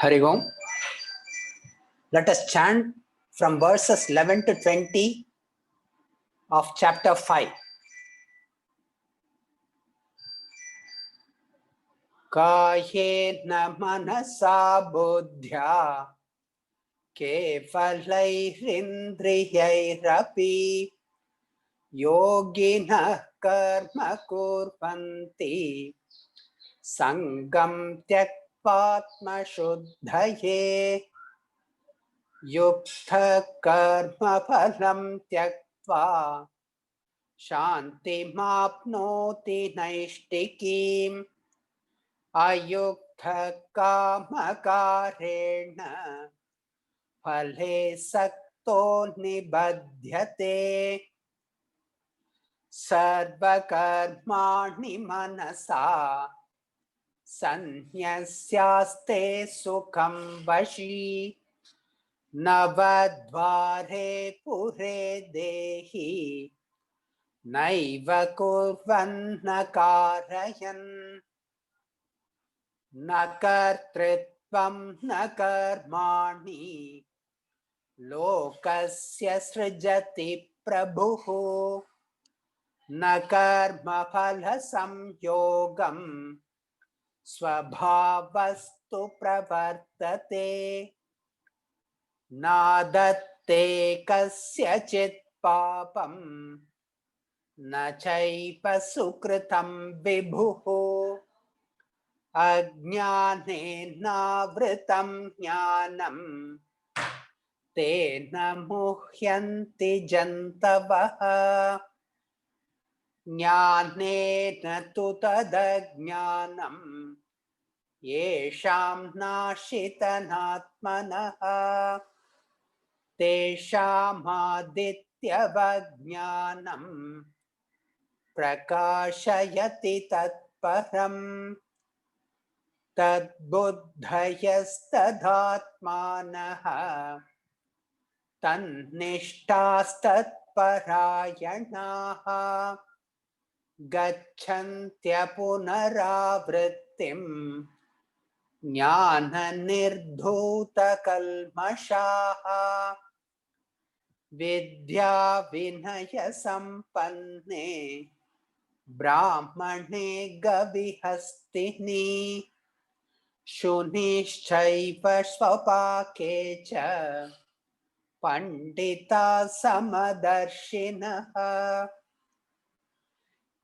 Hari Om. Let us chant from verses 11 to 20 of chapter 5. Kayena manasa buddhya kevalaihrindriyairapi yoginah karma kurvanti sangam tyakpatma shuddhaye yukta karma phalam tyaktva shanti mapnoti naishtikim ayukta kamakarena phale sakto nibadhyate sarva karmani manasa sanyasyaste sukham vashi navadvare pure dehi naiva kurvanna karayan na kartritvam na karmani lokasya srijati prabhu na karma phala samyogam svabhavastu pravartate nadatte kasyachit papam na chaiva sukritam vibhuhu ajnane navritam jnanam tena muhyanti jantavaha jnanena tu tadajnanam yesham nashitanatmanaha tesham adityavajnanam prakashayati tatparam tadbuddhayastadhatmanaha tannishtastatparayanaha gacchantya punaravrittim jnana nirdhuta kalmashaha vidya vinaya sampanne brahmane gavihastini shunishchaiva svapakecha pandita samadarshinaha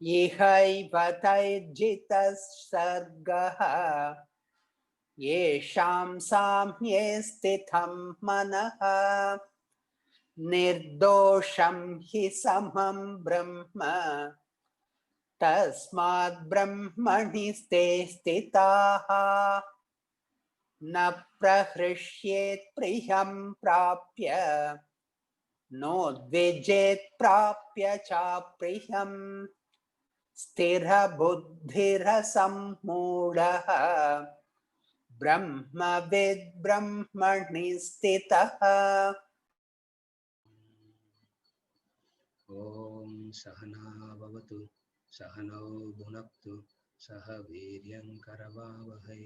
ihaiva taijjitas sargaha yesham samye stitham manaha nirdosham hi samam brahma tasmad brahmani ste stitaha na prahrishyet priyam prapya nodvijet prapya cha priyam sthira buddhira sammudaha brahma vid brahmani stitaha. Om Sahana Bhavatu Sahano Bhunaktu Saha Viryam Karavavahai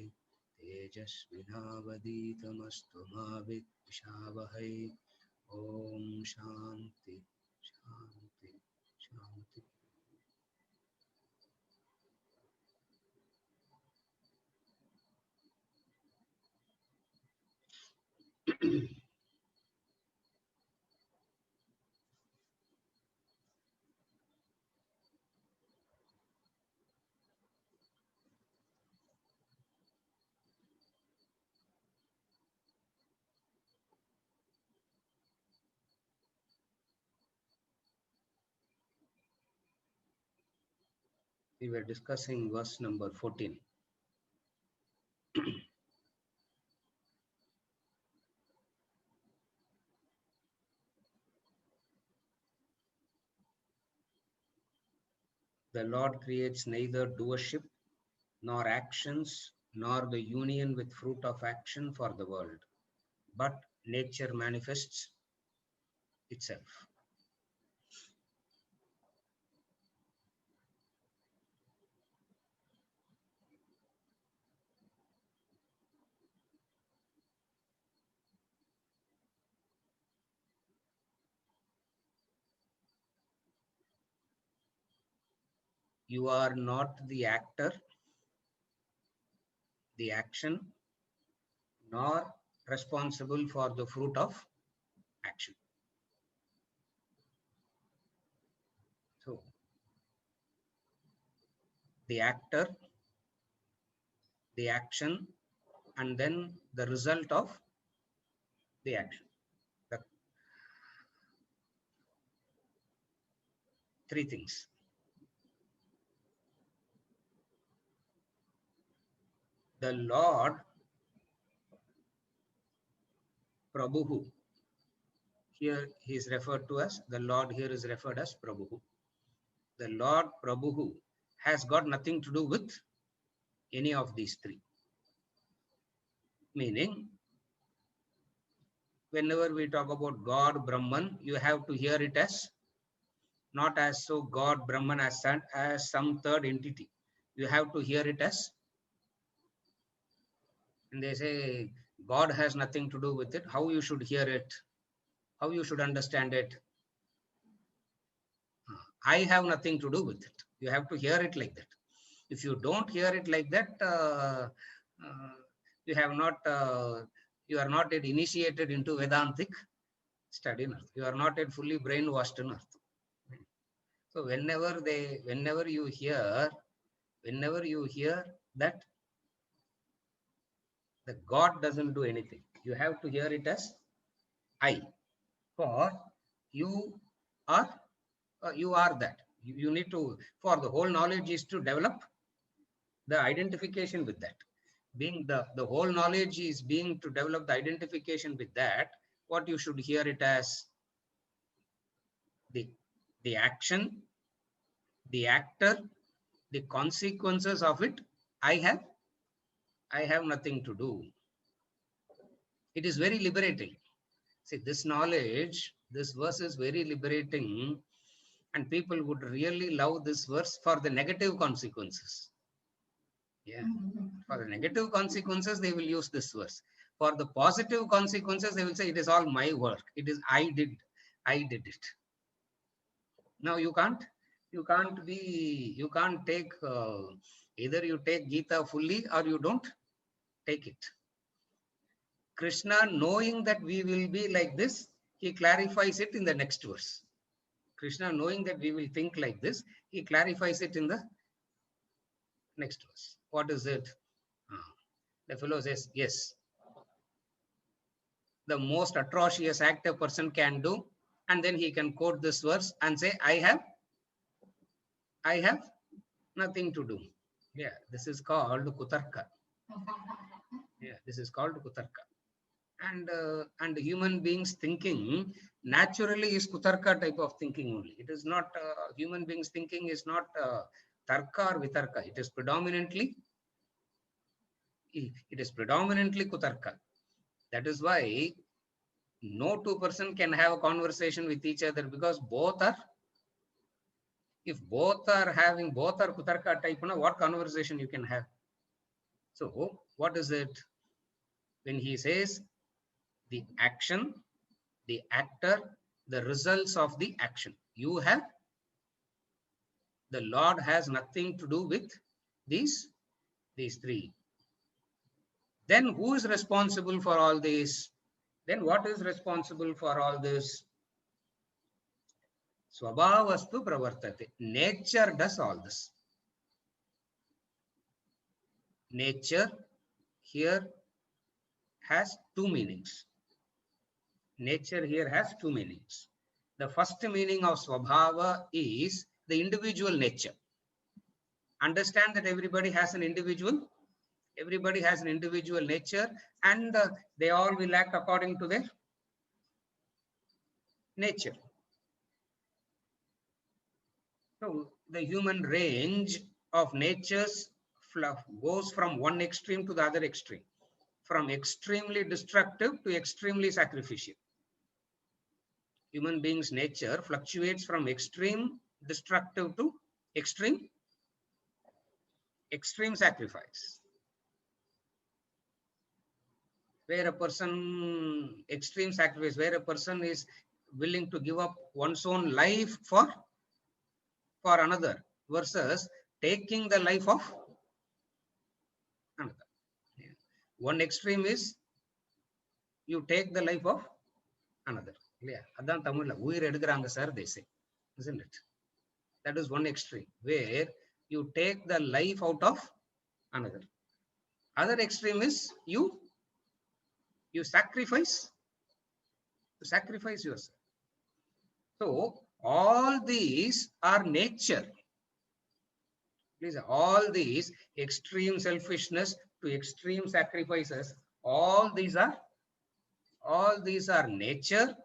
Tejasvinavaditamastu ma Vidvishavahai. Om Shanti Shanti Shanti. We were discussing verse number 14. The Lord creates neither doership, nor actions, nor the union with fruit of action for the world, but nature manifests itself. You are not the actor, the action, nor responsible for the fruit of action. So, the actor, the action, and then the result of the action. The three things. The Lord Prabhu, here he is referred to as, the Lord here is referred as Prabhu. The Lord Prabhu has got nothing to do with any of these three. Meaning, whenever we talk about God, Brahman, you have to hear it as not as so God, Brahman as some third entity. You have to hear it as, and they say God has nothing to do with it. How you should hear it? How you should understand it? I have nothing to do with it. You have to hear it like that. If you don't hear it like that, you have not, you are not yet initiated into Vedantic study. You are not yet fully brainwashed in earth. So whenever you hear that the God doesn't do anything, you have to hear it as I. For you are that. You need to, for the whole knowledge is to develop the identification with that. Being the whole knowledge is being to develop the identification with that, what you should hear it as the action, the actor, the consequences of it. I have nothing to do. It is very liberating. See, this knowledge, this verse is very liberating, and people would really love this verse for the negative consequences. Yeah. For the negative consequences, they will use this verse. For the positive consequences, they will say, it is all my work. It is I did it. Now you can't take, either you take Gita fully or you don't take it. Krishna, knowing that we will be like this, he clarifies it in the next verse. Krishna, knowing that we will think like this, he clarifies it in the next verse. What is it? The fellow says, yes, the most atrocious act a person can do, and then he can quote this verse and say, I have nothing to do. Yeah, this is called kutarka. Yeah, this is called kutarka. And human beings thinking naturally is kutarka type of thinking only. It is not, human beings thinking is not tarka or vitarka. It is predominantly kutarka. That is why no two person can have a conversation with each other, because if both are kutarka type, what conversation you can have? So what is it? When he says the action, the actor, the results of the action, the Lord has nothing to do with these three. Then who is responsible for all this? Then what is responsible for all this? Swabhavastu pravartate. Nature does all this. Nature here has two meanings. Nature here has two meanings. The first meaning of swabhava is the individual nature. Understand that everybody has an individual nature, and they all will act according to their nature. So the human range of natures goes from one extreme to the other extreme, from extremely destructive to extremely sacrificial. Human being's nature fluctuates from extreme destructive to extreme sacrifice. Where a person, extreme sacrifice, where a person is willing to give up one's own life for another, versus taking the life of another. One extreme is you take the life of another. Yeah, adan Tamil உயிர் எடுக்கறாங்க sir, they say, isn't it? That is one extreme where you take the life out of another. Other extreme is you sacrifice yourself. So all these are nature. Please, all these extreme selfishness to extreme sacrifices, all these are nature,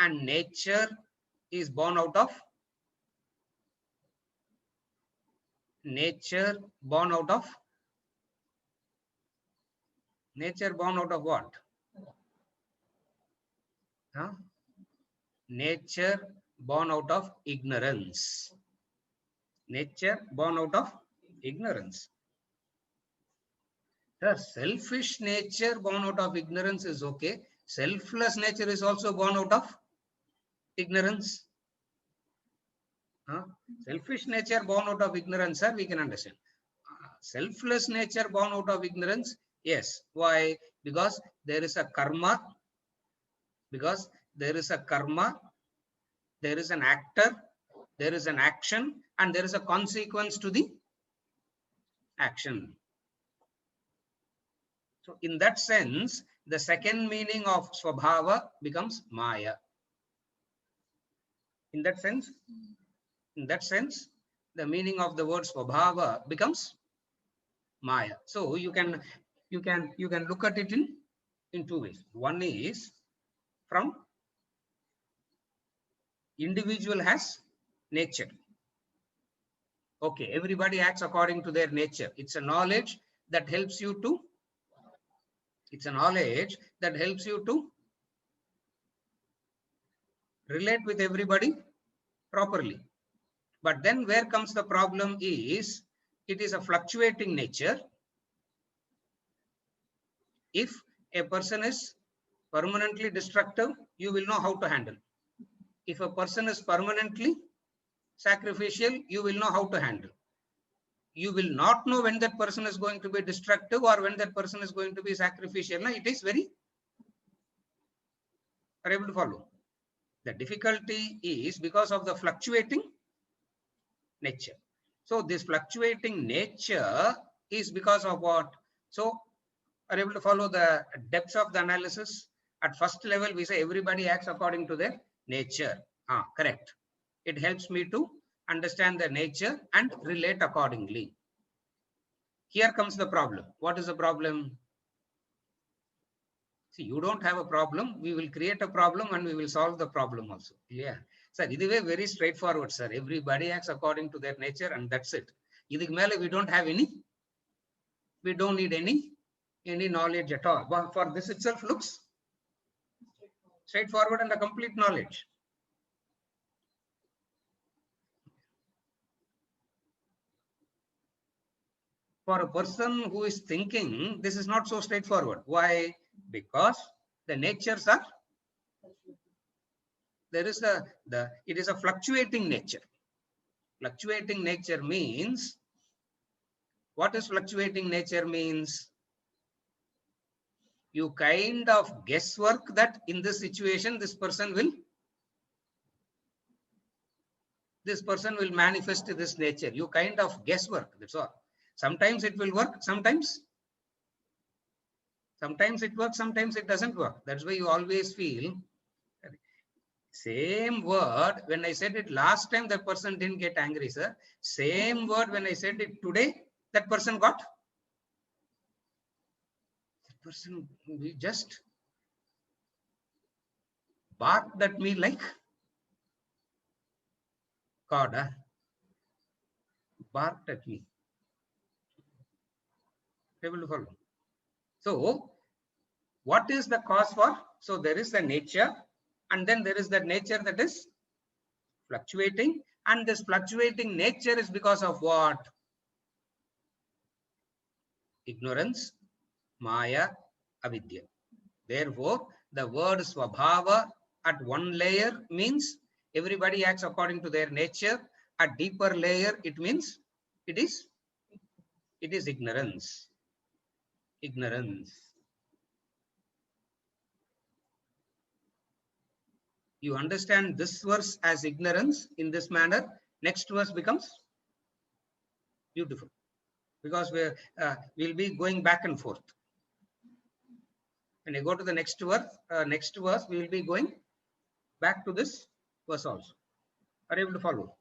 and nature is born out of nature born out of what? Huh? Nature born out of ignorance. Nature born out of ignorance. The selfish nature born out of ignorance is okay. Selfless nature is also born out of ignorance. Huh? Selfish nature born out of ignorance, sir, we can understand. Selfless nature born out of ignorance, yes. Why? Because there is a karma. Because there is a karma, there is an actor, there is an action, and there is a consequence to the action. So in that sense, the second meaning of swabhava becomes maya. In that sense, the meaning of the word swabhava becomes maya. So you can look at it in two ways. One is from individual has nature. Okay, everybody acts according to their nature. It's a knowledge that helps you to relate with everybody properly. But then where comes the problem is, it is a fluctuating nature. If a person is permanently destructive, you will know how to handle. If a person is permanently sacrificial, you will know how to handle. You will not know when that person is going to be destructive or when that person is going to be sacrificial. Now, it is very, are able to follow? The difficulty is because of the fluctuating nature. So this fluctuating nature is because of what? So are able to follow the depths of the analysis? At first level, we say everybody acts according to their nature. Correct. It helps me to understand the nature and relate accordingly. Here comes the problem. What is the problem? See, you don't have a problem. We will create a problem and we will solve the problem also. Yeah. Sir, this is very straightforward, sir. Everybody acts according to their nature and that's it. We don't have any, we don't need any knowledge at all. But for this itself looks straightforward and a complete knowledge. For a person who is thinking, this is not so straightforward. Why? Because the natures are, there is it is a fluctuating nature. Fluctuating nature means, what is fluctuating nature means? You kind of guesswork that in this situation, this person will manifest this nature. You kind of guesswork, that's all. Sometimes it will work, sometimes it works, sometimes it doesn't work. That's why you always feel, same word, when I said it last time, that person didn't get angry, sir. Same word, when I said it today, that person got, we just barked at me like God, barked at me. Able to follow? So what is the cause for? So there is the nature, and then there is the nature that is fluctuating, and this fluctuating nature is because of what? Ignorance, maya, avidya. Therefore, the word swabhava at one layer means everybody acts according to their nature. At deeper layer, it means It is ignorance. Ignorance. You understand this verse as ignorance in this manner, next verse becomes beautiful, because we'll be going back and forth. When you go to the next verse, we will be going back to this verse also. Are you able to follow?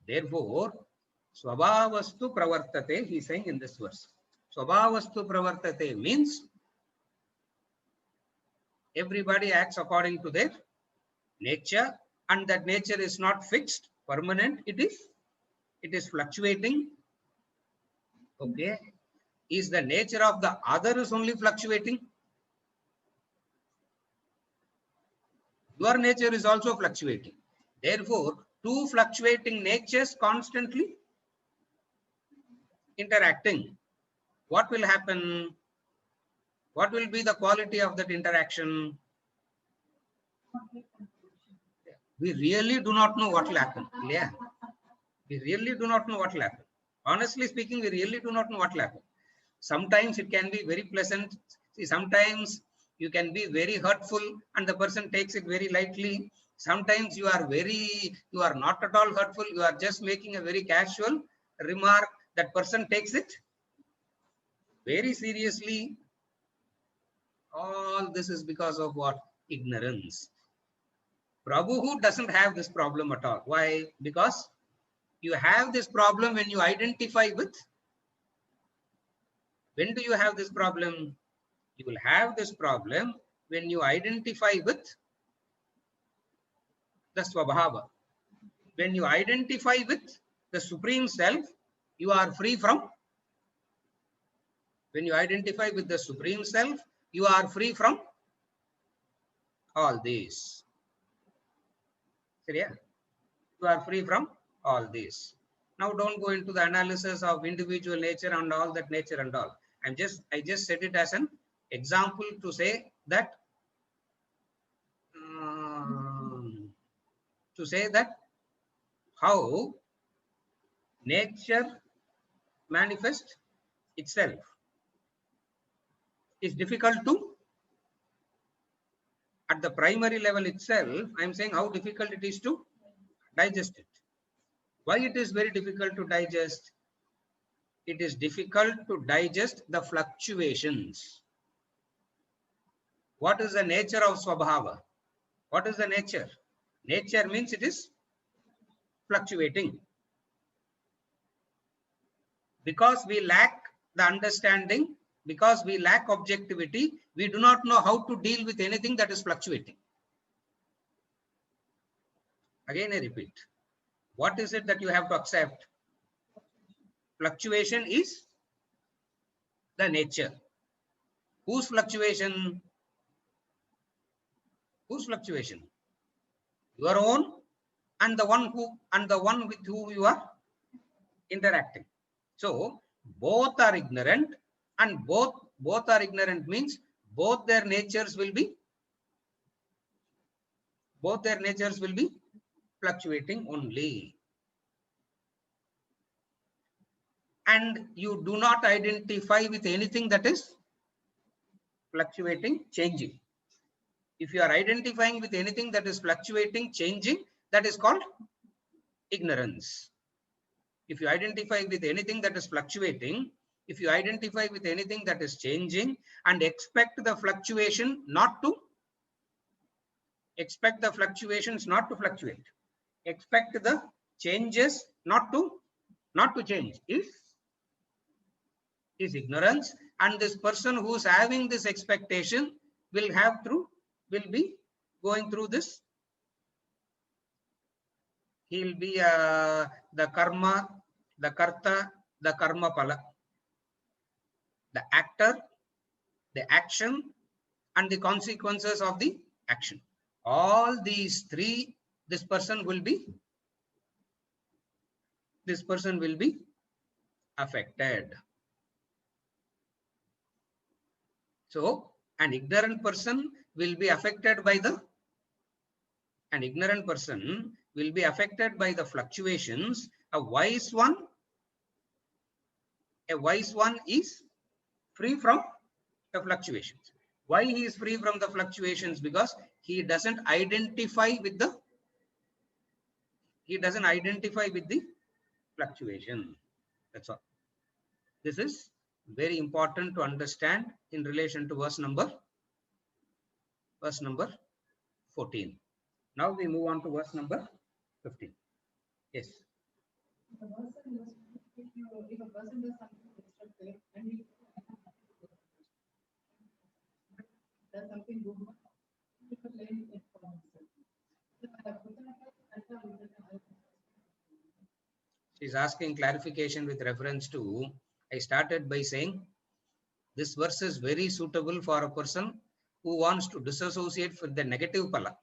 Therefore, swabhavastu pravartate, he is saying in this verse. Swabhavastu pravartate means everybody acts according to their nature, and that nature is not fixed, permanent. It is fluctuating. Okay. Is the nature of the other is only fluctuating? Your nature is also fluctuating. Therefore, two fluctuating natures constantly interacting. What will happen? What will be the quality of that interaction? We really do not know what will happen. Yeah. We really do not know what will happen. Honestly speaking, we really do not know what will happen. Sometimes it can be very pleasant. See, sometimes you can be very hurtful and the person takes it very lightly. Sometimes you are not at all hurtful. You are just making a very casual remark. That person takes it very seriously. All this is because of what? Ignorance. Prabhu doesn't have this problem at all. Why? Because you have this problem when you identify with. When do you have this problem? You will have this problem when you identify with the Swabhava. When you identify with the Supreme Self, you are free from. When you identify with the Supreme Self, you are free from all these. You are free from all these. Now don't go into the analysis of individual nature and all that nature and all. I just said it as an example to say that how nature manifests itself is difficult to, at the primary level itself, I am saying how difficult it is to digest it. Why it is very difficult to digest? It is difficult to digest the fluctuations. What is the nature of Swabhava? What is the nature? Nature means it is fluctuating. Because we lack the understanding, because we lack objectivity, we do not know how to deal with anything that is fluctuating. Again, I repeat. What is it that you have to accept? Fluctuation is the nature. Whose fluctuation? Whose fluctuation? Your own and the one with whom you are interacting. So both are ignorant, and both are ignorant means both their natures will be fluctuating only. And you do not identify with anything that is fluctuating, changing. If you are identifying with anything that is fluctuating, changing, that is called ignorance. If you identify with anything that is fluctuating, if you identify with anything that is changing and expect the fluctuations not to fluctuate, expect the changes not to change, is ignorance. And this person who is having this expectation will be going through this. He will be the karma, the karta, the karma pala, the actor, the action, and the consequences of the action. All these three, this person will be affected. So an ignorant person will be affected by the fluctuations. A wise one A wise one is free from the fluctuations. Why he is free from the fluctuations? Because he doesn't identify with the fluctuation. That's all. This is very important to understand in relation to verse number 14. Now we move on to verse number 15. Yes. The person is, if a person does something destructive and he does something good, he will learn it from himself. She's asking clarification with reference to, I started by saying this verse is very suitable for a person who wants to disassociate with the negative pala.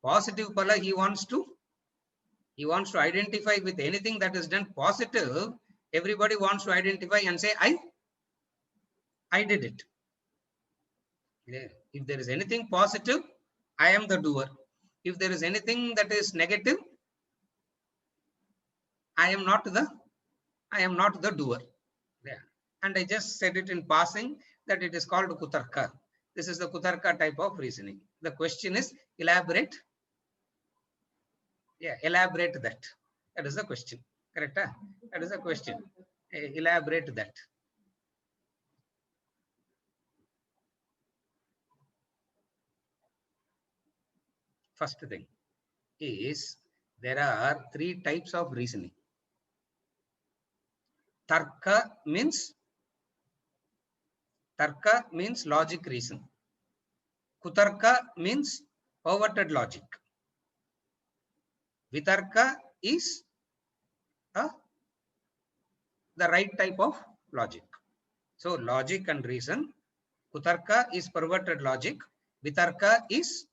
Positive pala, he wants to identify with anything that is done positive. Everybody wants to identify and say, I did it. Yeah. If there is anything positive, I am the doer. If there is anything that is negative, I am not the doer. Yeah. And I just said it in passing that it is called kutarka. This is the kutarka type of reasoning. The question is elaborate. Yeah, elaborate that. That is the question. Correct? Huh? That is the question. Elaborate that. First thing is there are 3 types of reasoning. Tarka means logic reason. Kutarka means perverted logic. Vitarka is the right type of logic. So logic and reason. Kutarka is perverted logic. Vitarka is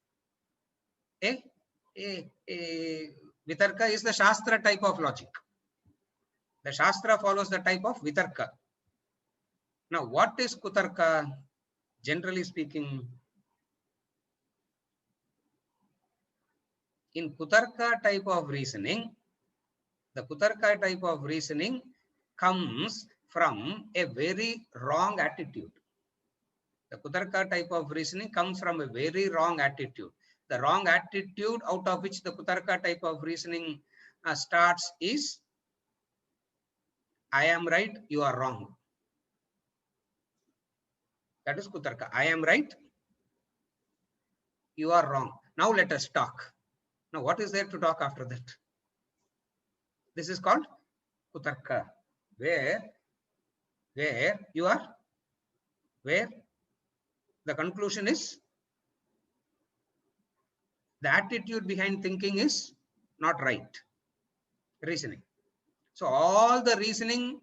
Vitarka is the Shastra type of logic. The Shastra follows the type of Vitarka. Now, what is Kutarka? Generally speaking, in Kutarka type of reasoning, the Kutarka type of reasoning comes from a very wrong attitude. The Kutarka type of reasoning comes from a very wrong attitude. The wrong attitude out of which the Kutarka type of reasoning starts is, I am right, you are wrong. That is Kutarka. I am right, you are wrong. Now let us talk. Now what is there to talk after that? This is called Kutarka, where the conclusion is, the attitude behind thinking is not right. Reasoning. So all the reasoning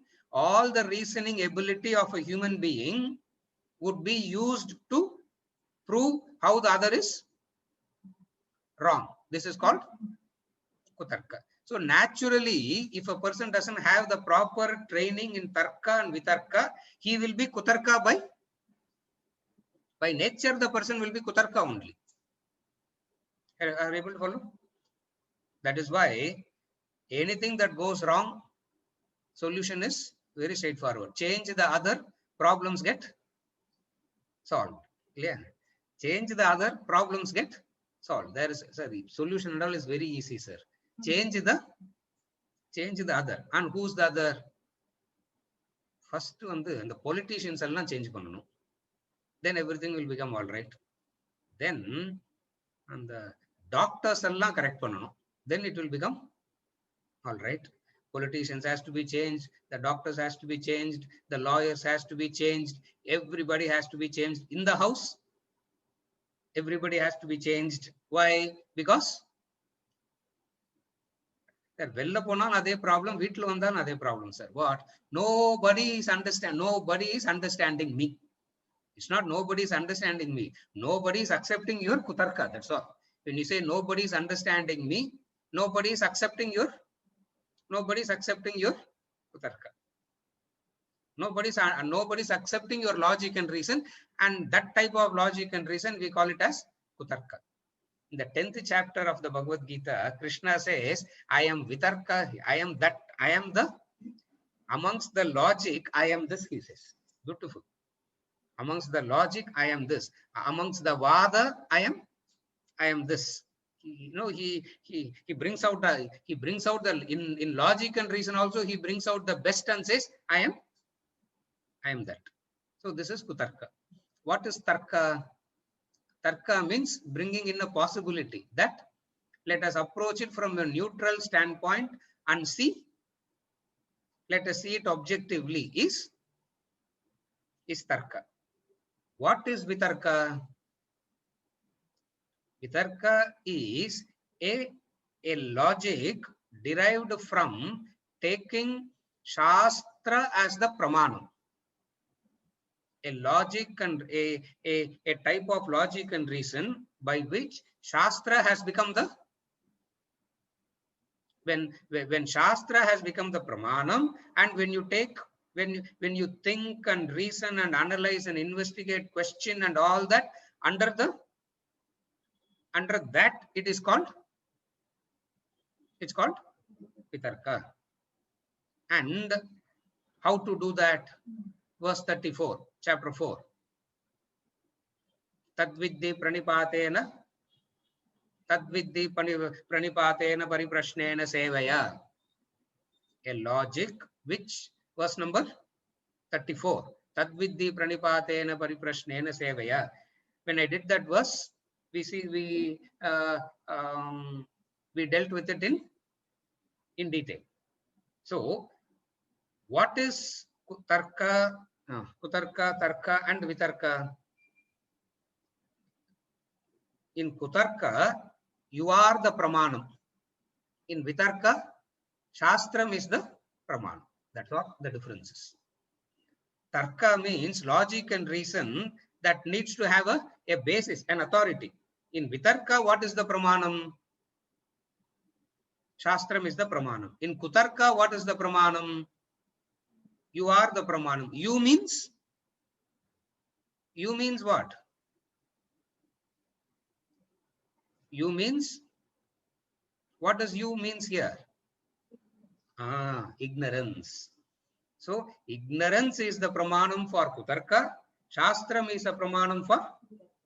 ability of a human being would be used to prove how the other is wrong. This is called Kutarka. So naturally, if a person doesn't have the proper training in Tarka and Vitarka, he will be Kutarka by nature. The person will be Kutarka only. Are you able to follow? That is why anything that goes wrong, solution is very straightforward. Change the other, problems get solved. Clear? Change the other, problems get solved. There is, sorry, solution and all is very easy, sir. Change the other. And who's the other? First and the politicians all change pannanum. Then everything will become all right. Then and the doctors all correct pannanum. Then it will become all right. Politicians has to be changed, the doctors has to be changed, the lawyers has to be changed, everybody has to be changed. In the house, everybody has to be changed. Why? Because வெளில போனாலும் அதே problem, வீட்டில் வந்தாலும் அதே problem sir. What? Nobody is understanding me. It's not nobody is understanding me. Nobody is accepting your kutarka. That's all. When you say nobody is understanding me, nobody is accepting your kutarka. Nobody's accepting your logic and reason, and that type of logic and reason we call it as kutarka. In the 10th chapter of the Bhagavad Gita, Krishna says, I am Vitarka, I am Amongst the logic, I am this, he says. Beautiful. Amongst the logic, I am this. Amongst the vada, I am this. He brings out the in logic and reason also, he brings out the best and says, I am that. So this is kutarka. What is tarka? Tarka means bringing in a possibility that let us approach it from a neutral standpoint and see. Let us see it objectively. Is tarka. What is vitarka? Vitarka is a logic derived from taking Shastra as the pramanam. A logic and a type of logic and reason by which Shastra has become the, when Shastra has become the pramanam, and when you take, when you think and reason and analyze and investigate, question and all that, under that it is called, it's called vitarka. And how to do that? Verse 34, chapter 4. Tadviddi pranipatena pariprashnena sevaya. A logic which, verse number 34. Tadviddi pranipatena pariprashnena sevaya. When I did that verse, we see we dealt with it in detail. So, what is kutarka, tarka, and vitarka? In kutarka, you are the pramanam. In vitarka, shastram is the pramanam. That's what the difference is. Tarka means logic and reason that needs to have a basis, an authority. In vitarka, what is the pramanam? Shastram is the pramanam. In kutarka, what is the pramanam? You are the pramanam. You means what? You means, what does you means here? Ignorance. So ignorance is the pramanam for kutarka. Shastram is a pramanam for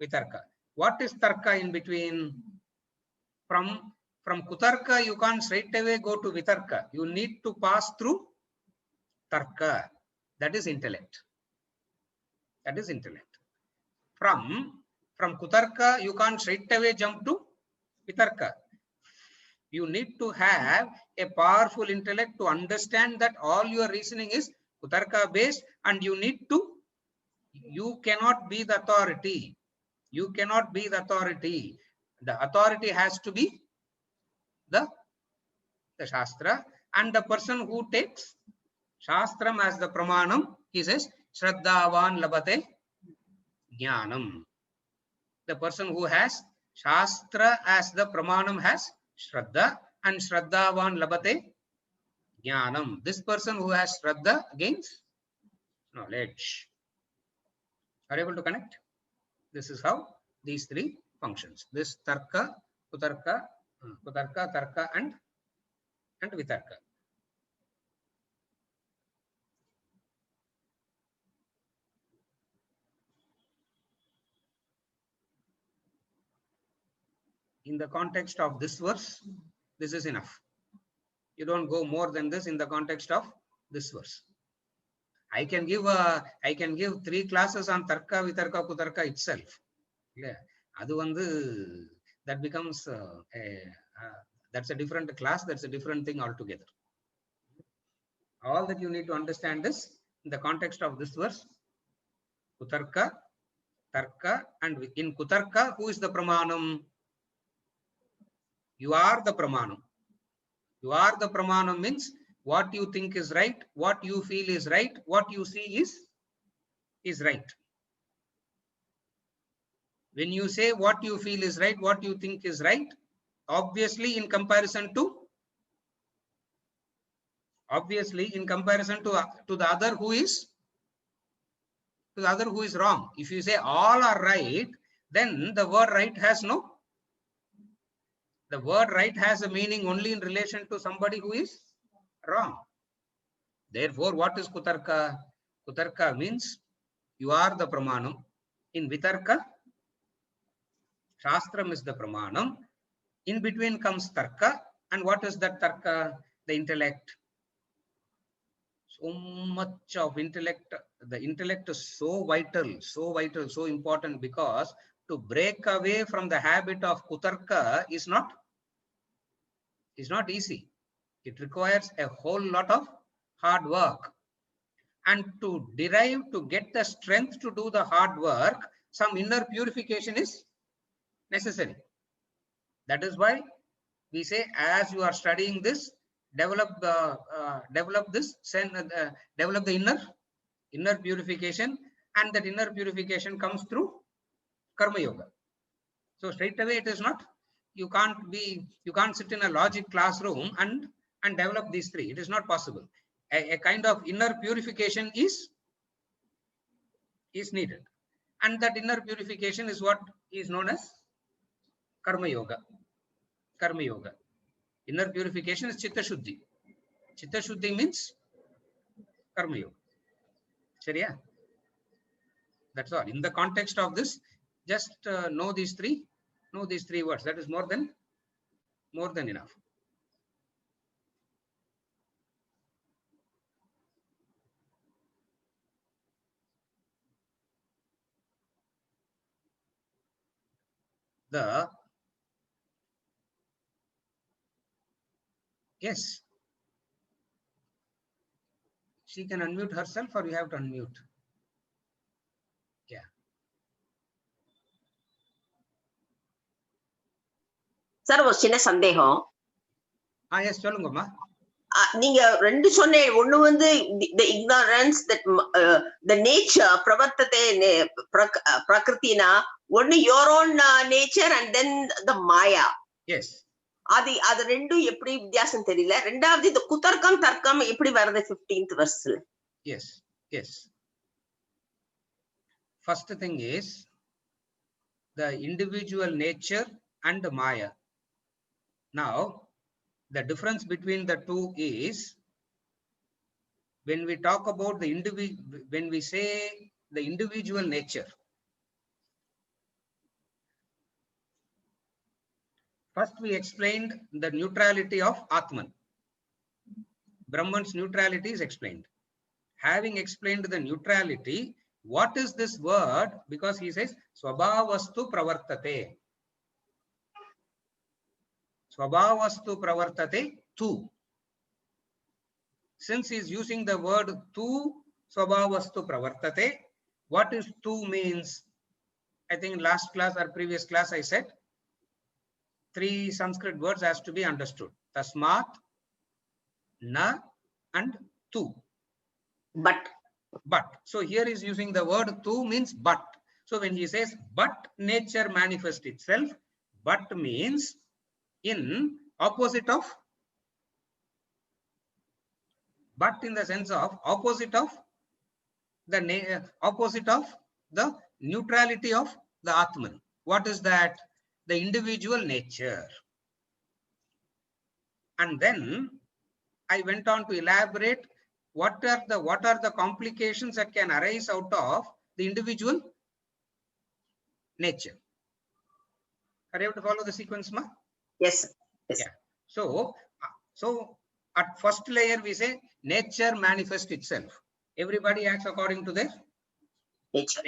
vitarka. What is tarka in between? From kutarka, you can't straight away go to vitarka. You need to pass through tarka. That is intellect. That is intellect. From kutarka, you can't straight away jump to vitarka. You need to have a powerful intellect to understand that all your reasoning is kutarka based, and you cannot be the authority. You cannot be the authority. The authority has to be the Shastra, and the person who takes Shastram as the pramanam, he says, Shraddhavan labate jnanam. The person who has Shastra as the pramanam has Shraddha, and Shraddhavan labate jnanam. This person who has Shraddha gains knowledge. Are you able to connect? This is how these three functions. This tarka, kutarka, tarka, and vitarka. In the context of this verse, this is enough. You don't go more than this in the context of this verse. I can give 3 classes on tarka, vitarka, kutarka itself. Yeah, that becomes that's a different class. That's a different thing altogether. All that you need to understand is in the context of this verse, kutarka, tarka, and in kutarka, who is the pramanam? You are the pramanam. You are the pramanam means what you think is right, what you feel is right, what you see is right. When you say what you feel is right, what you think is right, obviously in comparison to the other who is wrong. If you say all are right, then the word right has a meaning only in relation to somebody who is wrong. Therefore, what is Kutarka? Kutarka means you are the Pramanam. In Vitarka, Shastram is the Pramanam. In between comes Tarka. And what is that Tarka? The intellect. So much of intellect. The intellect is so vital, so important, because to break away from the habit of Kutarka is not easy. It requires a whole lot of hard work. And to get the strength to do the hard work, some inner purification is necessary. That is why we say, as you are studying this, develop the inner purification, and that inner purification comes through Karma Yoga. So straight away it is not, you can't sit in a logic classroom and develop these three. It is not possible. A kind of inner purification is needed. And that inner purification is what is known as Karma Yoga. Karma Yoga. Inner purification is Chitta Shuddhi. Chitta Shuddhi means Karma Yoga. Shariya? That's all. In the context of this, just know these three words. That is more than enough. Yes. She can unmute herself, or you have to unmute. Yeah. Sir ஒரு சின்ன சந்தேகம். Yes, சொல்லுங்கம்மா. நீங்க ரெண்டு சொன்னே, ஒண்ணு வந்து the ignorance, that the nature pravartate prakritina, ஒண்ணு your own nature and then the maya. Yes. அது ரெண்டும் எப்படி வித்தியாசம் தெரியல. ரெண்டாவது இந்த குதர்க்கம் தர்க்கம் எப்படி வருது 15th verse? Yes. First thing is the individual nature and the maya. Now, the difference between the two is, when we talk about when we say the individual nature, first we explained the neutrality of Atman. Brahman's neutrality is explained. Having explained the neutrality, what is this word? Because he says Swabhavastu pravartate. Swabhavastu pravartate tu. Since he is using the word tu, Swabhavastu pravartate, what is tu means? I think in last class or previous class I said 3 Sanskrit words has to be understood. Tasmat, na, and tu. But. So here is using the word tu means but. So when he says but nature manifests itself, but means in opposite of, but in the sense of opposite of the neutrality of the Atman. What is that? The individual nature. And then I went on to elaborate what are the complications that can arise out of the individual nature. Are you able to follow the sequence, ma? Yes. Yeah. So at first layer we say nature manifests itself. Everybody acts according to their nature.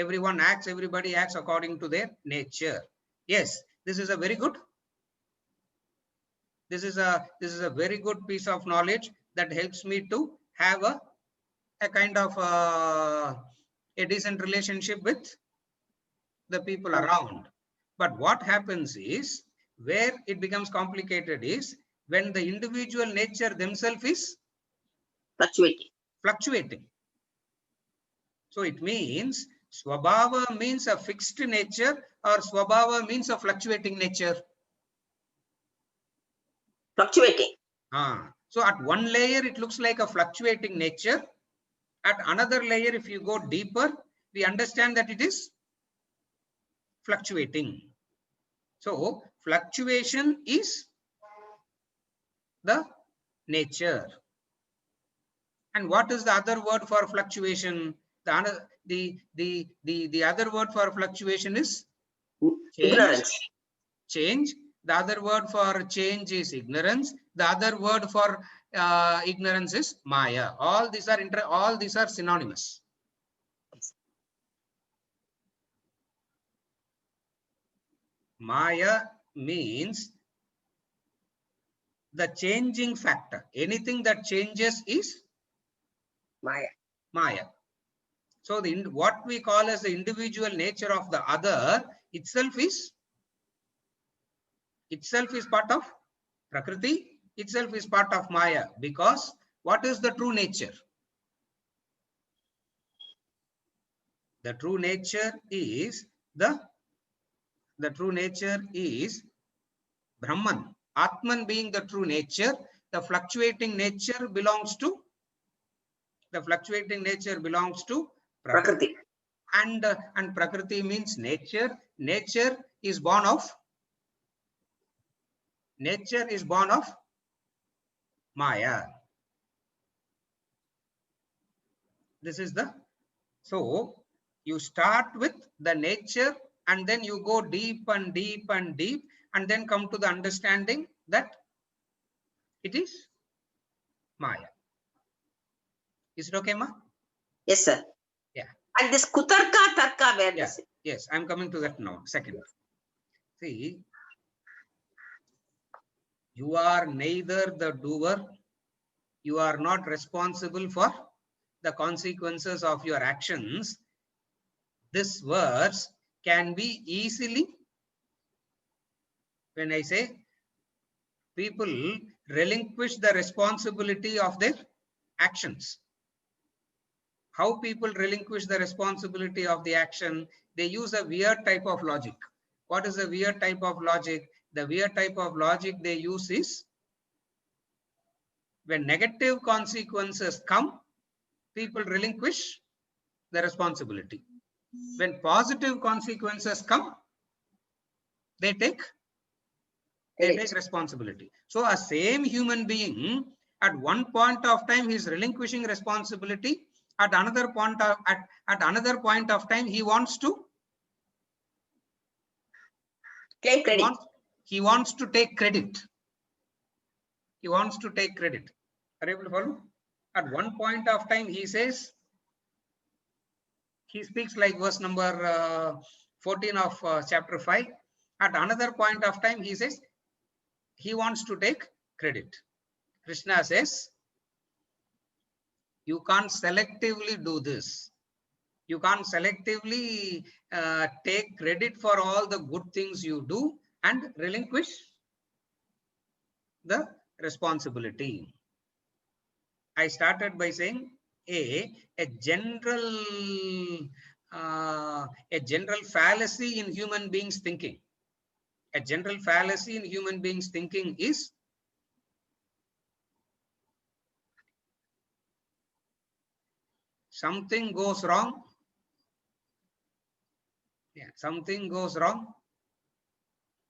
Everybody acts according to their nature. Yes, this is a very good piece of knowledge that helps me to have a kind of a decent relationship with the people around. But what happens is, where it becomes complicated is when the individual nature themselves is fluctuating. So it means Swabhava means a fixed nature, or Swabhava means a fluctuating nature. Fluctuating. So at one layer it looks like a fluctuating nature. At another layer, if you go deeper, we understand that it is fluctuating. So fluctuation is the nature. And what is the other word for fluctuation? The other word for fluctuation is change. Ignorance. Change. The other word for change is ignorance. The other word for ignorance is Maya. All these are synonymous. Maya means the changing factor. Anything that changes is Maya. So what we call as the individual nature of the other itself is part of Prakriti, itself is part of Maya. Because what is the true nature? The true nature is Brahman. Atman being the true nature. The fluctuating nature belongs to Prakriti. And Prakriti means nature. Nature is born of Maya. This is so you start with the nature and then you go deep and deep and deep and then come to the understanding that it is Maya. Is it okay, Ma? Yes, sir. Yeah. And this Kutarka Tarka, where Yeah. does it? Yes, I'm coming to that now. Second. See, you are neither the doer, you are not responsible for the consequences of your actions. This verse can be easily, when I say people relinquish the responsibility of their actions. How people relinquish the responsibility of the action? They use a weird type of logic. What is the weird type of logic? The weird type of logic they use is when negative consequences come, people relinquish the responsibility. When positive consequences come, they take responsibility. So a same human being, at one point of time, he is relinquishing responsibility. At another point of time, he wants to Claim credit. He wants to take credit. He wants to take credit. Are you able to follow? At one point of time, he says, he speaks like verse number 14 of chapter 5. At another point of time, he says, he wants to take credit. Krishna says, you can't selectively do this. You can't selectively take credit for all the good things you do and relinquish the responsibility. I started by saying a general fallacy in human beings thinking. A general fallacy in human beings thinking is something goes wrong. Yeah, something goes wrong.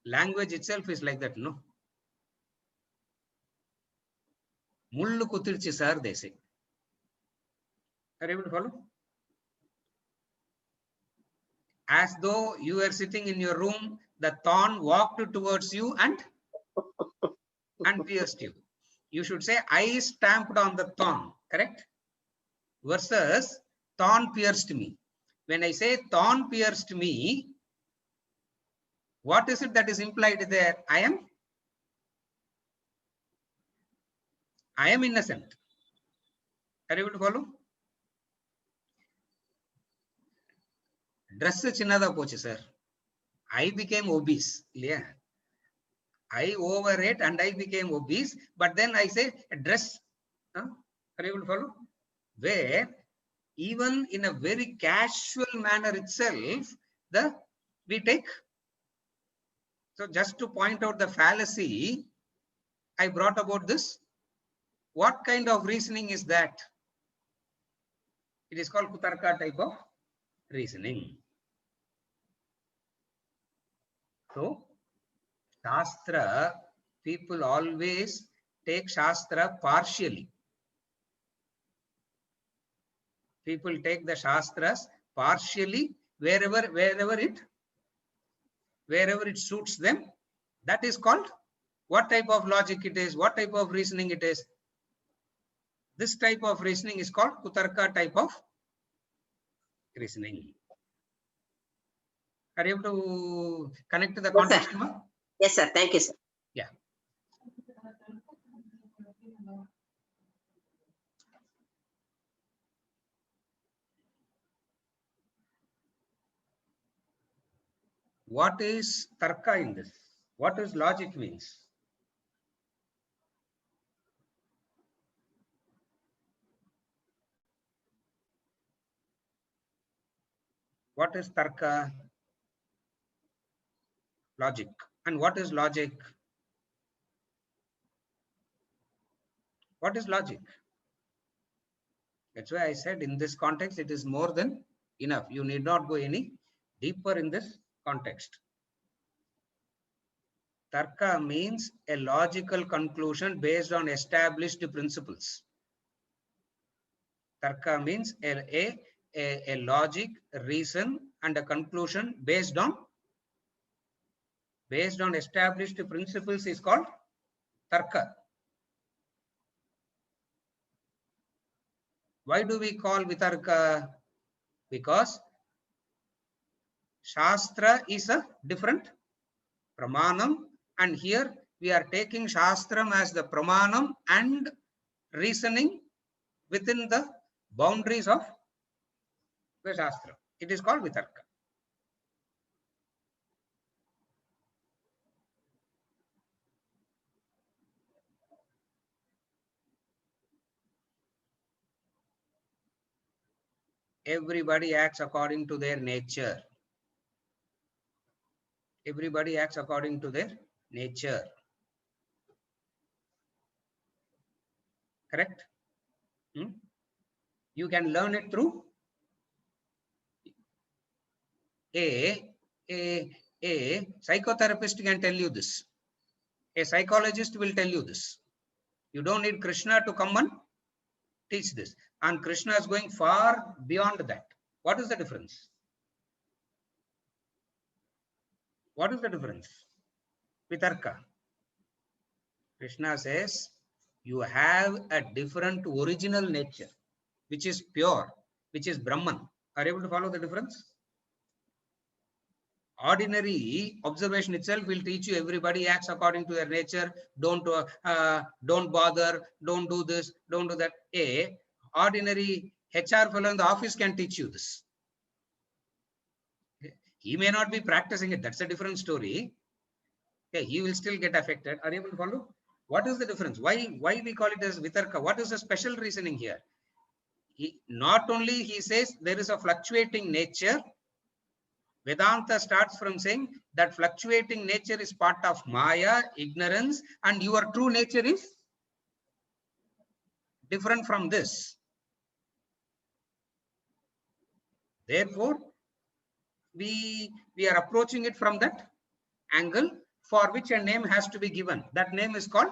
Language itself is like that, no? Mullu kutirchi sir, they say. Are you able to follow? As though you were sitting in your room, the thorn walked towards you and pierced you. You should say, I stamped on the thorn, correct? Versus, thorn pierced me. When I say thorn pierced me, what is it that is implied there? I am innocent. Are you able to follow? Dress chinnada pochu, sir. I became obese. Yeah. I overate and I became obese. But then I say dress. Are you able to follow? Where even in a very casual manner itself, we take. So just to point out the fallacy, I brought about this. What kind of reasoning is that? It is called Kutarka type of reasoning. So, Shastra, people always take Shastra partially. People take the Shastras partially wherever it suits them. That is called what type of logic it is, what type of reasoning it is. This type of reasoning is called Kutarka type of reasoning. Are you able to connect to the context? Yes, sir. Thank you, sir. Yeah. What is Tarka in this? What does logic means? What is Tarka? Logic. And what is logic? What is logic? That's why I said in this context, it is more than enough. You need not go any deeper in this context. Tarka means a logical conclusion based on established principles. Tarka means a logic, a reason, and a conclusion based on established principles is called Tarka. Why do we call Vitarka? Because Shastra is a different Pramanam, and here we are taking Shastram as the Pramanam and reasoning within the boundaries of the Shastra. It is called Vitarka. Everybody acts according to their nature. Everybody acts according to their nature. Correct? You can learn it through a psychotherapist can tell you this. A psychologist will tell you this. You don't need Krishna to come and teach this. And Krishna is going far beyond that. What is the difference? What is the difference? Vitarka. Krishna says, you have a different original nature, which is pure, which is Brahman. Are you able to follow the difference? Ordinary observation itself will teach you everybody acts according to their nature. Don't bother, don't do this, don't do that. A ordinary HR fellow in the office can teach you this. He may not be practicing it. That's a different story. Okay, he will still get affected. Are you able to follow? What is the difference? Why we call it as Vitarka? What is the special reasoning here? Not only he says there is a fluctuating nature. Vedanta starts from saying that fluctuating nature is part of Maya, ignorance, and your true nature is different from this. Therefore, we are approaching it from that angle for which a name has to be given. That name is called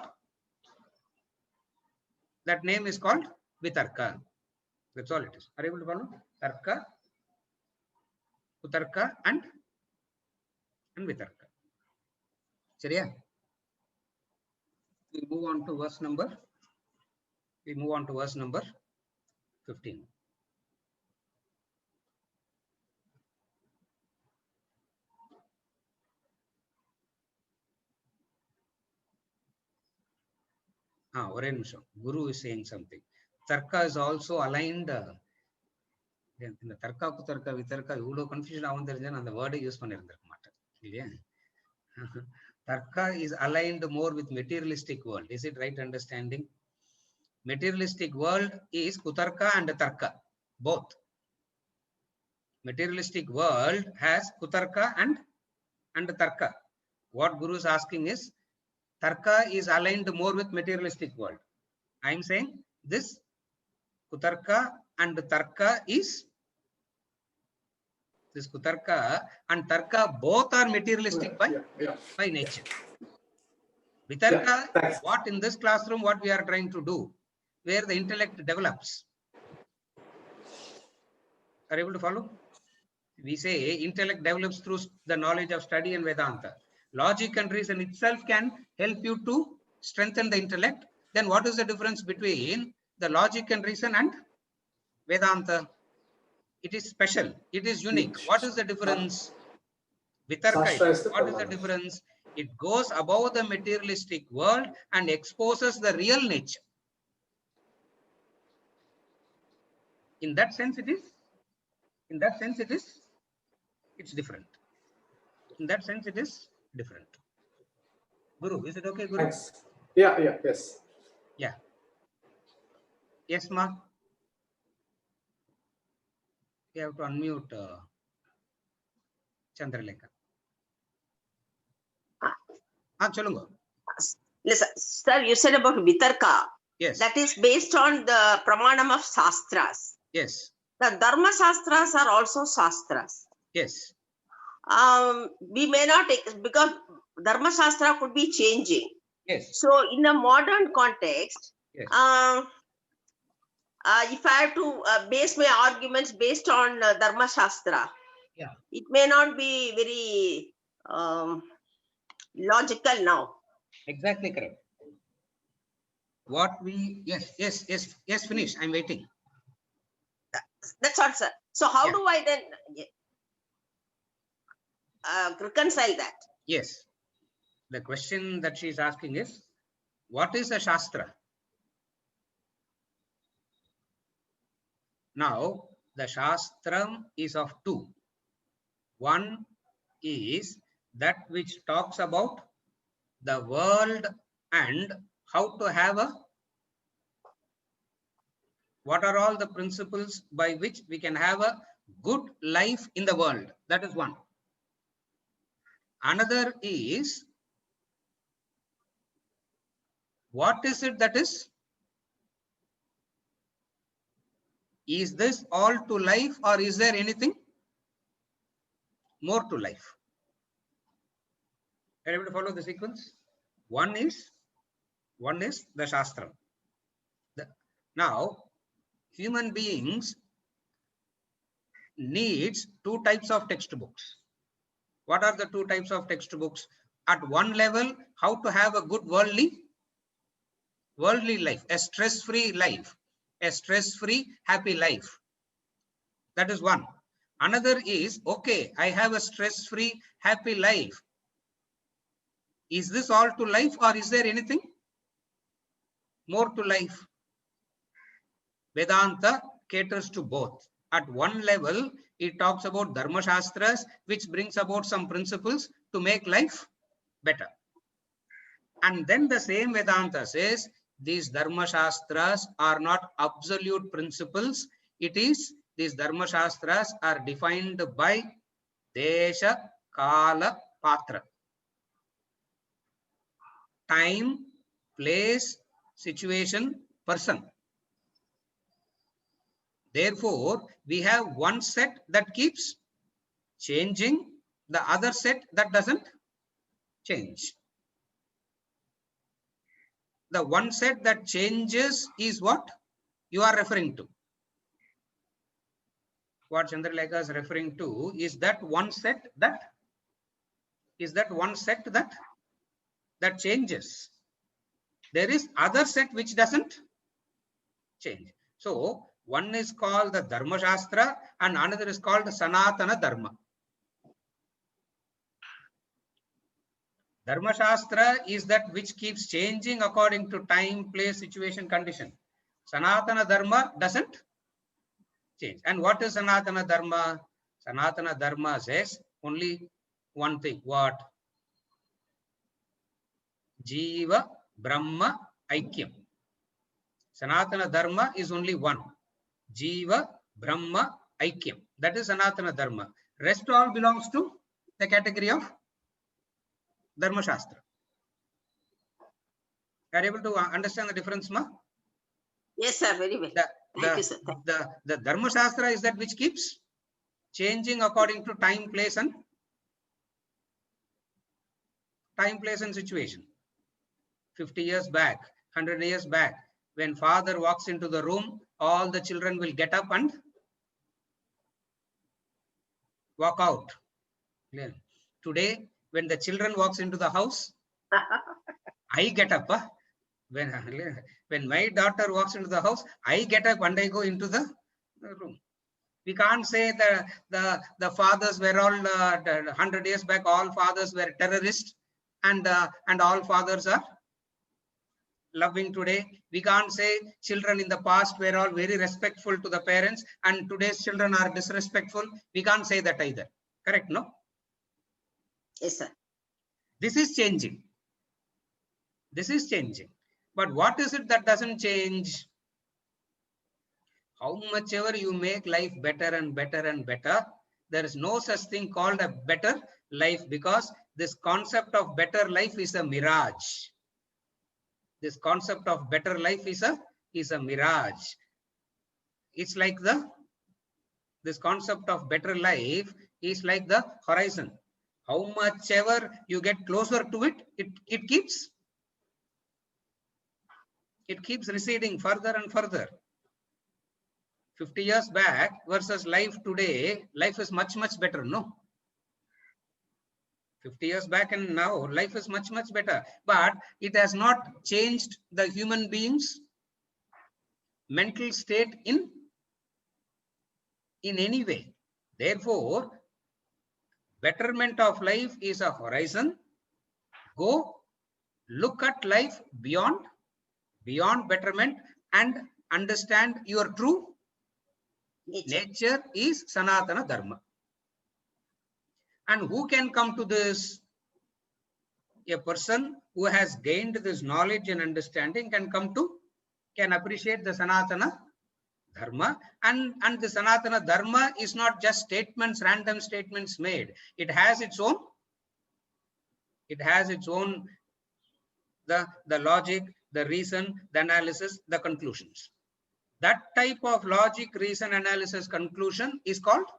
Vitarka. That's all it is. Are you able to follow? Tarka, Kutarka, and Vitarka. Seriya? We move on to verse number 15. ஒரே நிமிஷம். Guru is saying something. Tarka is also aligned. இந்த தர்க்கா குத்தர்க்கா வித்தர்க்கா இவ்வளவு confusion ஆகும் தெரிஞ்சா நான் அந்த வேர்டை use பண்ணியிருந்திருக்க மாட்டேன் இல்லையா? Tarka is aligned more with materialistic world. Is it right understanding? Materialistic world is Kutarka and Tarka, both. Materialistic world has Kutarka and Tarka. What Guru is asking is, Tarka is aligned more with materialistic world. I am saying this Kutarka and Tarka is, this Kutarka and Tarka both are materialistic by nature. Vitarka, what in this classroom, what we are trying to do, where the intellect develops. Are you able to follow? We say intellect develops through the knowledge of study and Vedanta. Logic and reason itself can help you to strengthen the intellect. Then what is the difference between the logic and reason and Vedanta? It is special. It is unique. What is the difference? Vitarka. Shastra is the What is the Pramana. difference? It goes above the materialistic world and exposes the real nature. In that sense, it is. In that sense, it is. It's different. In that sense, it is different. Guru, is it okay, Guru? Thanks. Yeah, yes. Yeah. Yes, ma. You have to unmute Chandralekha. Cholunga. Listen, sir, you said about Vitarka. Yes. That is based on the Pramanam of Shastras. Yes. The Dharma Shastras are also Shastras. Yes. We may not, because Dharma Shastra could be changing. Yes. So in a modern context, Yes. if I have to base my arguments based on Dharma Shastra, Yeah. it may not be very logical now. Exactly correct. What we, yes, finish. I'm waiting. That's all, sir. So how Yeah. do I then reconcile that? Yes. The question that she is asking is, what is a Shastra? Now, the Shastram is of two. One is that which talks about the world and how to have a, what are all the principles by which we can have a good life in the world. That is one. Another is, what is it that is this all to life, or is there anything more to life? Are you able to follow the sequence? One is the Shastra. Now, human beings needs two types of textbooks. What are the two types of textbooks? At one level, how to have a good worldly life, a stress-free life, a stress-free, happy life. That is one. Another is, okay, I have a stress-free, happy life. Is this all to life, or is there anything more to life? Vedanta caters to both. At one level, it talks about Dharma Shastras, which brings about some principles to make life better. And then the same Vedanta says, these Dharma Shastras are not absolute principles. It is, these Dharma Shastras are defined by Desha, Kala, Patra. Time, place, situation, person. Therefore, we have one set that keeps changing, the other set that doesn't change. The one set that changes is what you are referring to. What Chandralekha is referring to is that one set that changes. There is other set which doesn't change. So one is called the Dharma Shastra and another is called the Sanatana Dharma. Dharma Shastra is that which keeps changing according to time, place, situation, condition. Sanatana Dharma doesn't change. And what is Sanatana Dharma? Sanatana Dharma says only one thing. What? Jiva Brahma Aikyam. Sanatana Dharma is only one. Jiva Brahma Aikyam. That is Sanatana Dharma. Rest all belongs to the category of Dharma Shastra. Are you able to understand the difference, ma? Yes, sir, very well. Thank you, sir. The Dharma Shastra is that which keeps changing according to time, place and situation. 50 years back, 100 years back, when father walks into the room, all the children will get up and walk out. Today, when the children walks into the house, I get up. When my daughter walks into the house, I get up and I go into the room. We can't say that the fathers were all 100 years back, all fathers were terrorists, and all fathers are loving today. We can't say children in the past were all very respectful to the parents and today's children are disrespectful. We can't say that either. Correct, no? Yes, sir. This is changing. This is changing. But what is it that doesn't change? How much ever you make life better and better and better, there is no such thing called a better life, because this concept of better life is a mirage. This concept of better life is a mirage. It's like this concept of better life is like the horizon. How much ever you get closer to it, it keeps receding further and further. 50 years back versus life today, life is much, much better, no? 50 years back and now, life is much, much better. But it has not changed the human being's mental state in any way. Therefore, betterment of life is a horizon. Go look at life beyond betterment and understand your true nature is Sanatana Dharma. And who can come to this? A person who has gained this knowledge and understanding can appreciate the Sanatana Dharma. And the Sanatana Dharma is not just statements, random statements made. It has its own, the logic, the reason, the analysis, the conclusions. That type of logic, reason, analysis, conclusion is called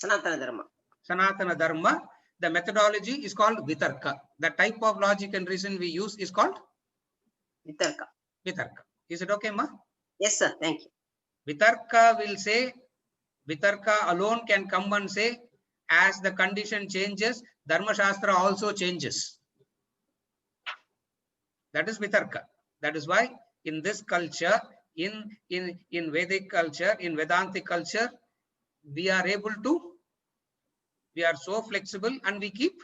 Sanatana Dharma. Sanatana Dharma. The methodology is called Vitarka. The type of logic and reason we use is called Vitarka. Vitarka. Is it okay, ma? Yes, sir. Thank you. Vitarka will say, Vitarka alone can come and say, as the condition changes, Dharma Shastra also changes. That is Vitarka. That is why in this culture, in Vedic culture, in Vedantic culture, we are able to, we are so flexible and we keep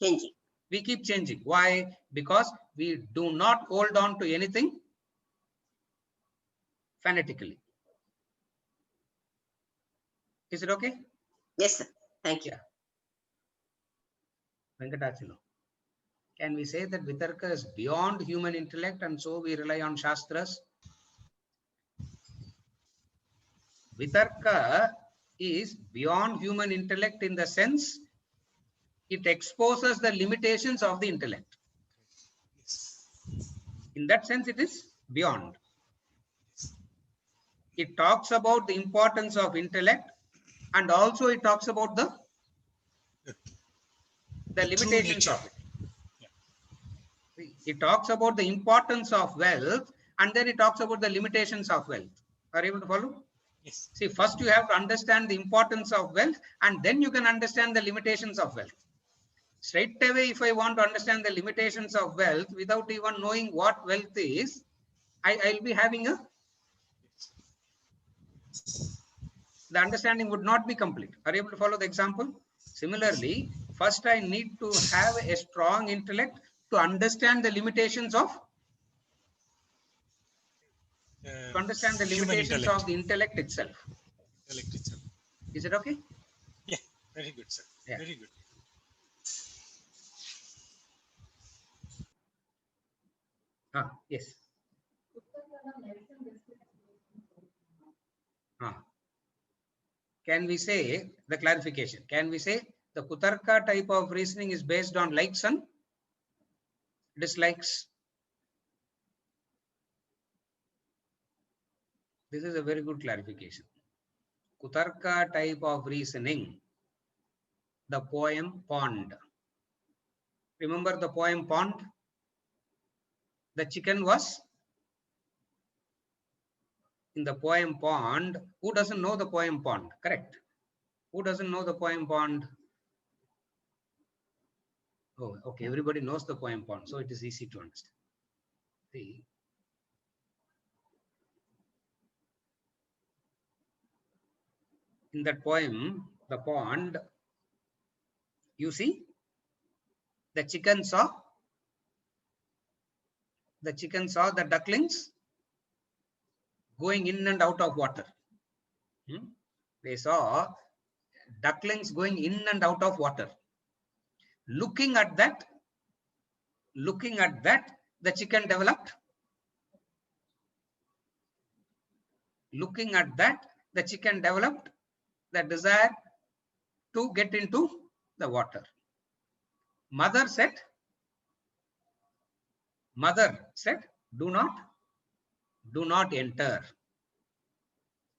changing. Why? Because we do not hold on to anything fanatically. Is it okay? Yes, sir. Thank you. Yeah. Venkatachalo. Can we say that Vitarka is beyond human intellect and so we rely on Shastras? Vitarka is beyond human intellect in the sense it exposes the limitations of the intellect. In that sense, it is beyond. It talks about the importance of intellect and also it talks about the limitations of it. Yeah. It talks about the importance of wealth and then it talks about the limitations of wealth. Are you able to follow? Yes. See, first you have to understand the importance of wealth and then you can understand the limitations of wealth. Straight away, if I want to understand the limitations of wealth without even knowing what wealth is, I'll be having the understanding would not be complete. Are you able to follow the example? Similarly, first I need to have a strong intellect to understand the limitations of of the intellect itself. Is it okay? Yeah, very good, sir. Yeah. Very good. Yes. Can we say the clarification? Can we say the Kutarka type of reasoning is based on likes and dislikes? This is a very good clarification. Kutarka type of reasoning, the poem Pond. Remember the poem Pond? The chicken was In the poem pond, who doesn't know the poem pond? Correct. Who doesn't know the poem pond? Oh, okay. Everybody knows the poem pond, so it is easy to understand. See, in that poem, the pond, you see, the chicken saw the ducklings going in and out of water. They saw ducklings going in and out of water. Looking at that, the chicken developed. Looking at that, the chicken developed the desire to get into the water. Mother said, do not enter.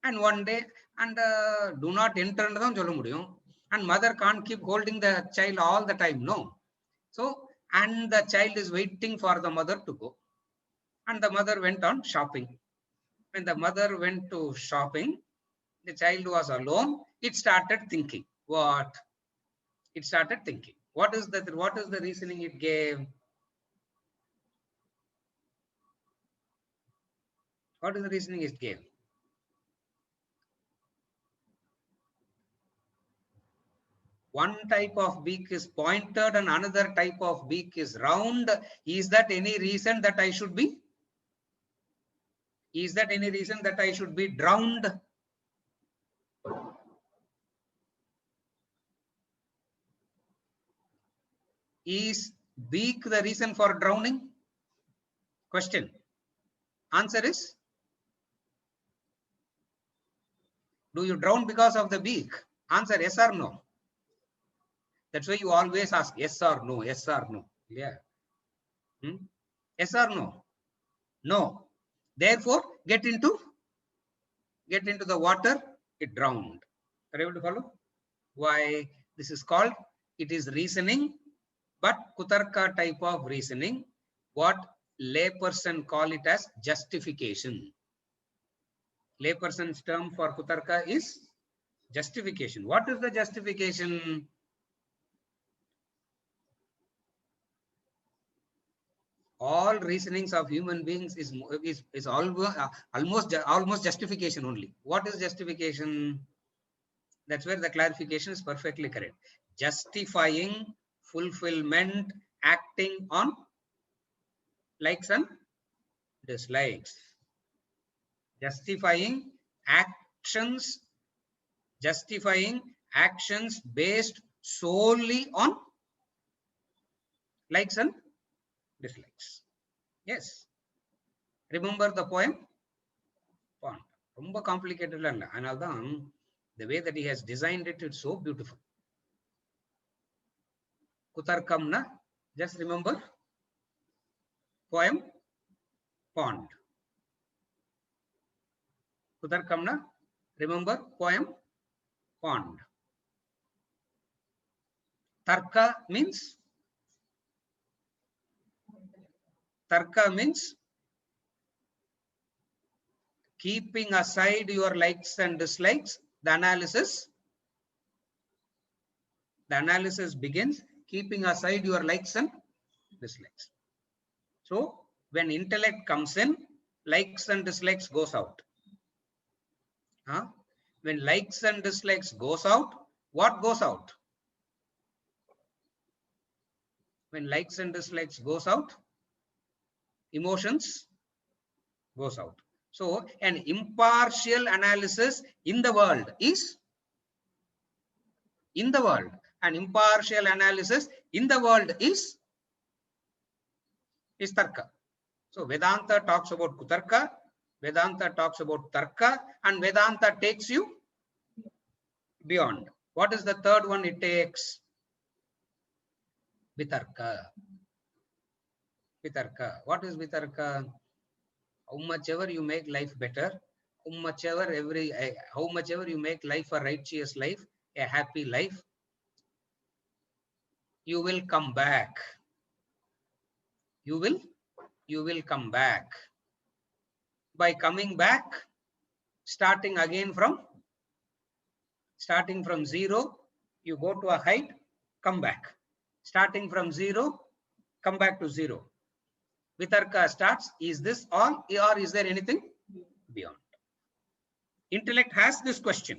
And one day, and do not enter, and mother can't keep holding the child all the time. No. So, and the child is waiting for the mother to go. And the mother went on shopping. When the mother went to shopping, the child was alone. It started thinking. What? It started thinking. What is the reasoning it gave? What is the reasoning it gave? One type of beak is pointed and another type of beak is round. Is that any reason that I should be? Is that any reason that I should be drowned? Is beak the reason for drowning? Question. Answer is, do you drown because of the beak? Answer, yes or no. That's why you always ask yes or no, yes or no. Yeah. Yes or no? No. Therefore, get into the water, it drowned. Are you able to follow? Why? This is called, it is reasoning, but Kutarka type of reasoning. What layperson call it as justification. Layperson's term for Kutarka is justification. What is the justification? All reasonings of human beings is almost justification only. What is justification? That's where the clarification is perfectly correct. Justifying fulfillment, acting on likes and dislikes. Justifying actions based solely on likes and dislikes. Yes. Remember the poem? Pond. Romba complicated illa. Analthaan the way that he has designed it, it's so beautiful. Kutarkamna, just remember poem pond. Kutarkamna, remember poem pond. Tarka means keeping aside your likes and dislikes. The analysis begins keeping aside your likes and dislikes. So when intellect comes in, likes and dislikes goes out. When likes and dislikes goes out, what goes out? When likes and dislikes goes out, emotions goes out. So an impartial analysis in the world is An impartial analysis in the world is Tarka. So Vedanta talks about Kutarka, Vedanta talks about Tarka, and Vedanta takes you beyond. What is the third one it takes? Vitarka. What is Vitarka? How much ever you make life better, how much ever you make life a righteous life, a happy life, you will come back. You will come back. By coming back, starting from 0, you go to a height, come back. Starting from 0, come back to 0. Vitarka starts, is this all or is there anything beyond? Intellect has this question.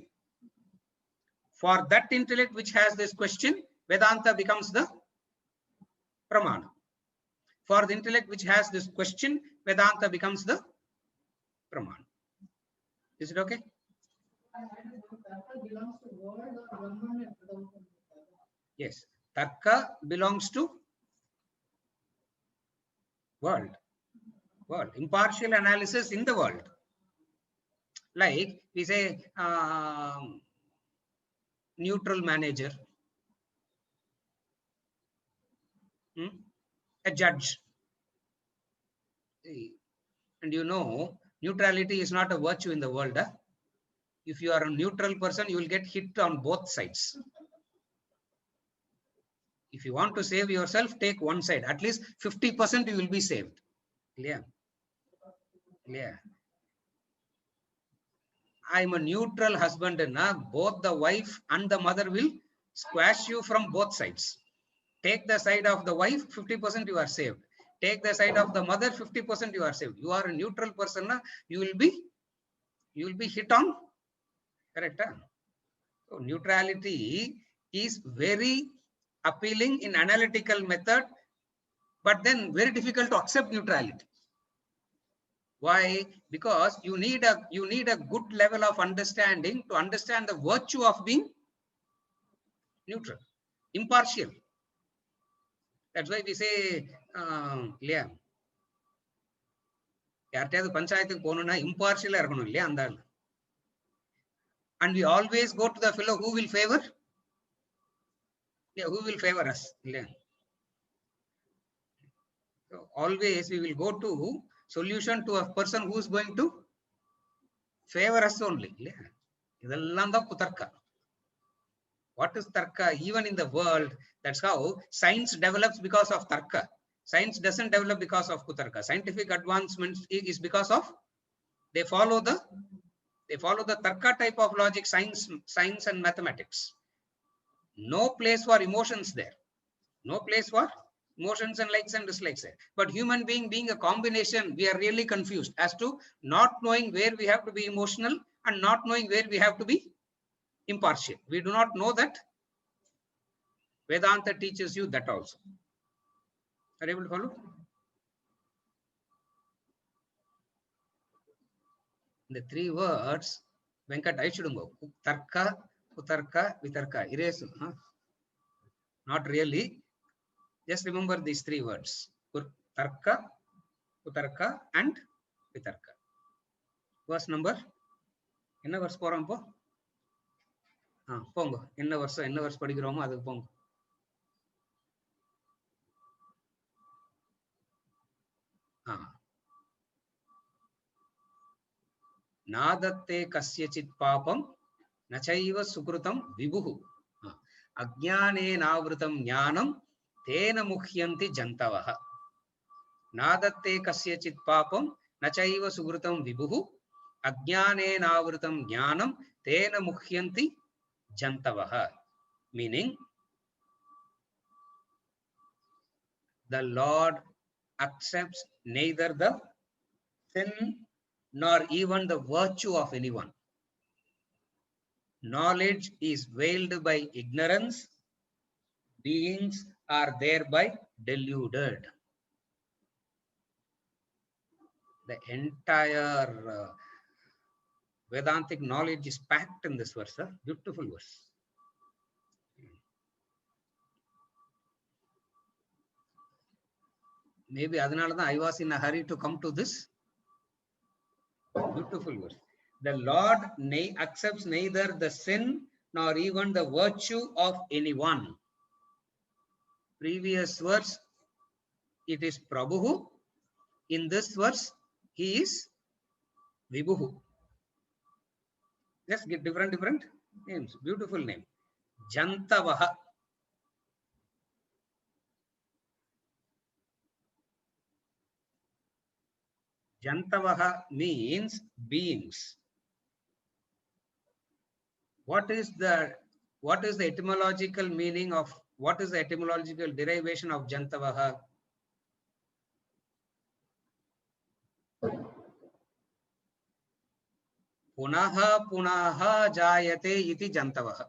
For that intellect which has this question, Vedanta becomes the Pramana. For the intellect which has this question, Vedanta becomes the Pramana. Is it okay? Tarka belongs to world or Brahman and without. Yes. Tarka belongs to world. Impartial analysis in the world. Like we say, neutral manager, a judge. And you know, neutrality is not a virtue in the world. Huh? If you are a neutral person, you will get hit on both sides. If you want to save yourself, take one side. At least 50% you will be saved. Yeah. I'm a neutral husband, and both the wife and the mother will squash you from both sides. Take the side of the wife, 50% you are saved. Take the side of the mother, 50% you are saved. You are a neutral person, you will be hit on. Correct? Huh? So neutrality is very appealing in analytical method, but then very difficult to accept neutrality. Why? Because you need a good level of understanding to understand the virtue of being neutral, impartial. That's why we say, impartial. And we always go to the fellow who will favor. Who will favor us? So always we will go to solution to a person who is going to favor us only. What is tarka? Even in the world, that's how science develops because of tarka. Science doesn't develop because of kutarka. Scientific advancement is because of they follow the tarka type of logic, science and mathematics. No place for emotions there. No place for emotions and likes and dislikes there. But human being a combination, we are really confused as to not knowing where we have to be emotional and not knowing where we have to be impartial. We do not know that. Vedanta teaches you that also. Are you able to follow? The three words, Venkat, I should go. Tarka, Kutarka, Vitarka. Erase. Huh? Not really. Just remember these three words. Tarka, Kutarka, and Vitarka. Verse number? என்ன verse போறோம் இப்போ? போங்க. என்ன verse படிக்கிறோமோ அதுக்கு போங்க. நாதத்தே கஸ்யசித் பாபம் நச்சைவ சுக்ருதம் விபுஹு அஜ்ஞானேனாவ்ருதம் ஞானம் தேன முஹ்யந்தி ஜந்தவஹ. நாதத்தே கஸ்யசித் பாபம் நச்சைவ சுக்ருதம் விபுஹு அஜ்ஞானேனாவ்ருதம் ஞானம் தேன முஹ்யந்தி ஜந்தவஹ. Meaning, the Lord accepts neither the sin nor even the virtue of anyone. Knowledge is veiled by ignorance. Beings are thereby deluded. The entire Vedantic knowledge is packed in this verse. Beautiful verse. Maybe Adhanaladan, I was in a hurry to come to this. Beautiful verse. The Lord accepts neither the sin nor even the virtue of anyone. Previous verse, it is Prabhuhu. In this verse, he is Vibhuhu. Just get different names. Beautiful name. Jantavaha. Jantavaha means beings. What is the etymological meaning of, what is the etymological derivation of Jantavaha? Punaha punaha jayate iti Jantavaha.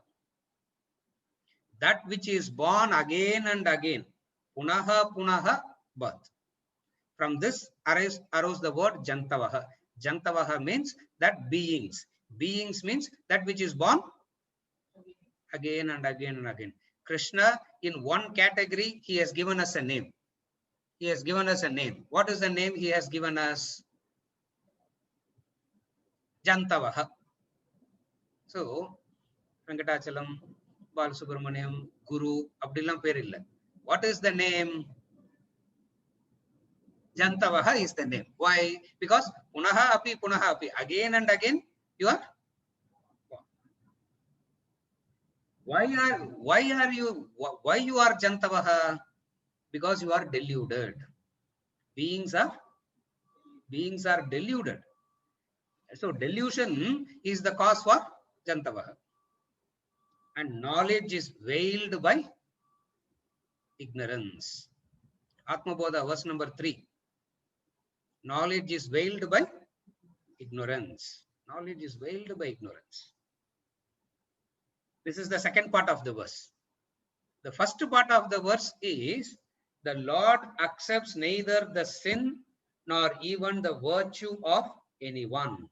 That which is born again and again. Punaha punaha, birth. From this arose the word Jantavaha. Jantavaha means that beings. Beings means that which is born again and again and again. Krishna, in one category, he has given us a name. He has given us a name. What is the name he has given us? Jantavaha. So, Venkatachalam, Balasubramaniam, Guru, Abdillam Perilla. What is the name? Jantavaha is the name. Why? Because punaha api, again and again you are. Why you are Jantavaha? Because you are deluded. Beings are deluded. So delusion is the cause for Jantavaha. And knowledge is veiled by ignorance. Atma Bodha, verse number 3. Knowledge is veiled by ignorance. Knowledge is veiled by ignorance. This is the second part of the verse. The first part of the verse is, the Lord accepts neither the sin nor even the virtue of anyone.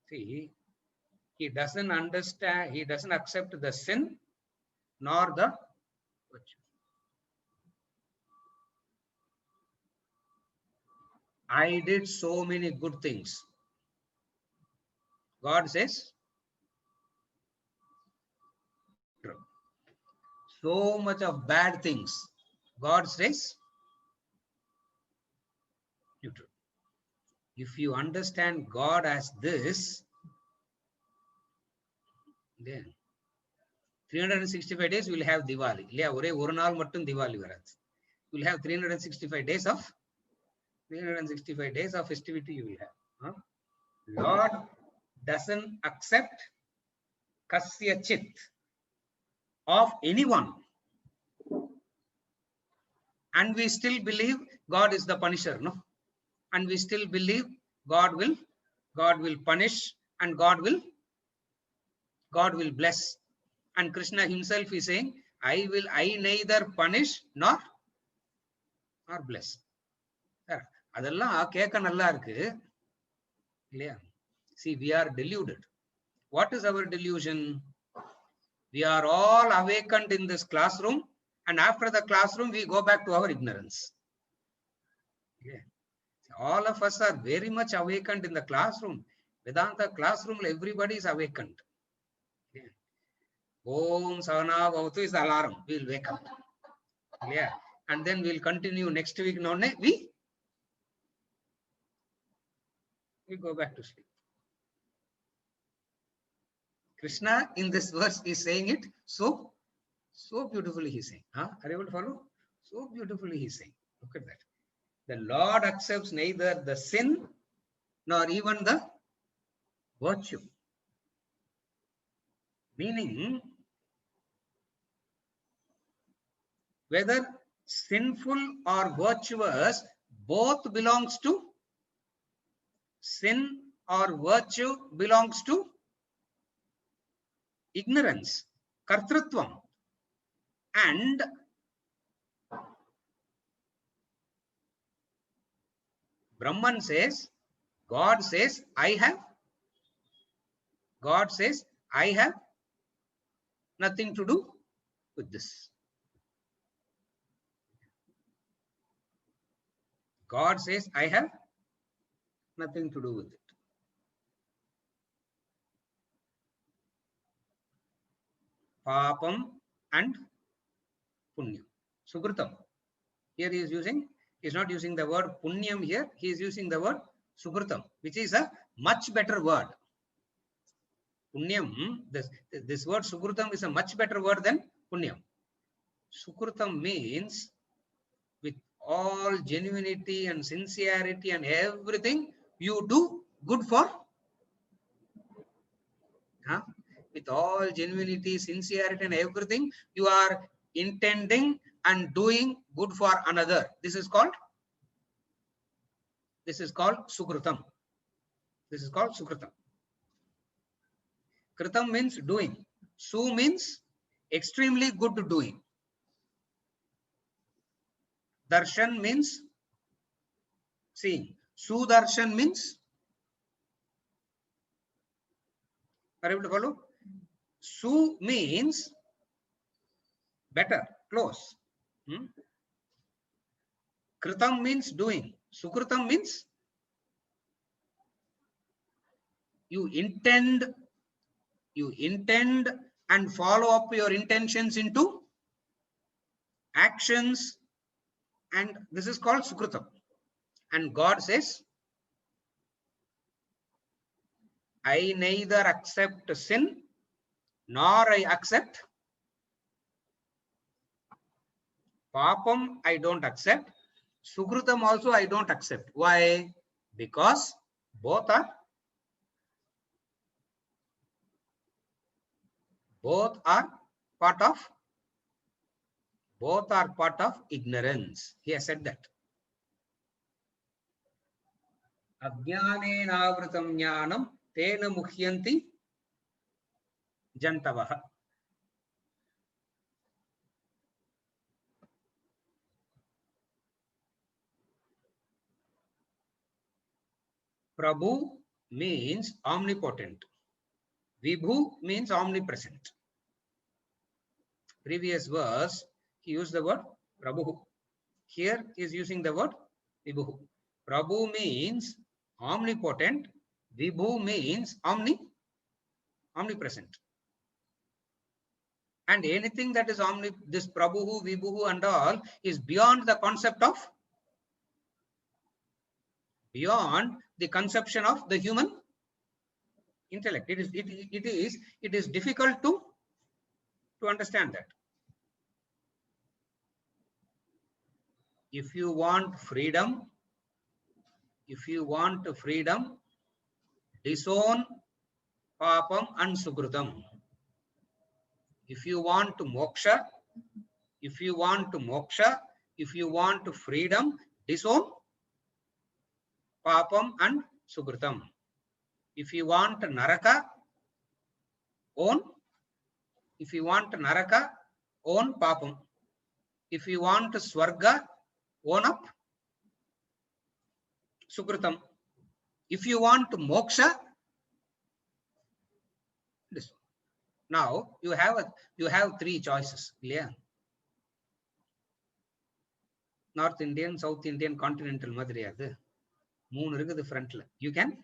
See, he doesn't understand, he doesn't accept the sin nor the virtue. I did so many good things. God says, so much of bad things. God says, neutral. If you understand God as this, then 365 days we will have Diwali. We will have 365 days of festivity you will have. Lord doesn't accept kasya chit of anyone. And we still believe God is the punisher, no? And we still believe God will punish and God will bless. And Krishna himself is saying, I neither punish nor bless. See, we are deluded. What is our delusion? We are all awakened in this classroom, and after the classroom we go back to our ignorance. All of us are very much awakened in the classroom. Vedanta classroom, everybody is awakened. Om Savana Bhavatu is the alarm. We will wake up. Yeah. And then we will continue next week. We go back to sleep. Krishna in this verse is saying it so beautifully. He's saying, are you able to follow? So beautifully he's saying. Look at that. The Lord accepts neither the sin nor even the virtue. Meaning, whether sinful or virtuous, both belongs to sin or virtue belongs to ignorance, kartrutvam. And Brahman says, God says, I have nothing to do with this. God says, I have nothing to do with it. Papam and punyam. Sukritam. Here he is not using the word punyam here. He is using the word sukritam, which is a much better word. Punyam, this word sukritam is a much better word than punyam. Sukritam means with all genuinity and sincerity and everything, you do good for with all genuinity, sincerity and everything, you are intending and doing good for another. This is called sukritam. This is called sukritam. Kritam means doing. Su means extremely good doing. Darshan means seeing. Sudarshan means, are you able to follow? Su means better, close. Kritam means doing. Sukritam means you intend and follow up your intentions into actions, and this is called sukritam. And God says, I neither accept sin nor I accept papam. I don't accept sukritam also. I don't accept. Why? Because both are part of ignorance. He has said that. Ajnanena avritam jnanam tena muhyanti jantavaha. Prabhu means omnipotent. Vibhu means omnipresent. Previous verse, he used the word Prabhu. Here he is using the word Vibhu. Prabhu means omnipotent. Vibhu means omnipresent. And anything that is this Prabhu, Vibhu and all is beyond the concept of, beyond the conception of the human intellect. It is difficult to understand that. If you want freedom, disown papam and sukritam. If you want moksha, if you want freedom, disown papam and sukritam. If you want naraka, own papam. If you want swarga, own up sukritam. If you want moksha, this. Now you have three choices. Clear? North Indian, South Indian, continental madri adu. Moonu irukudhu frontla. You can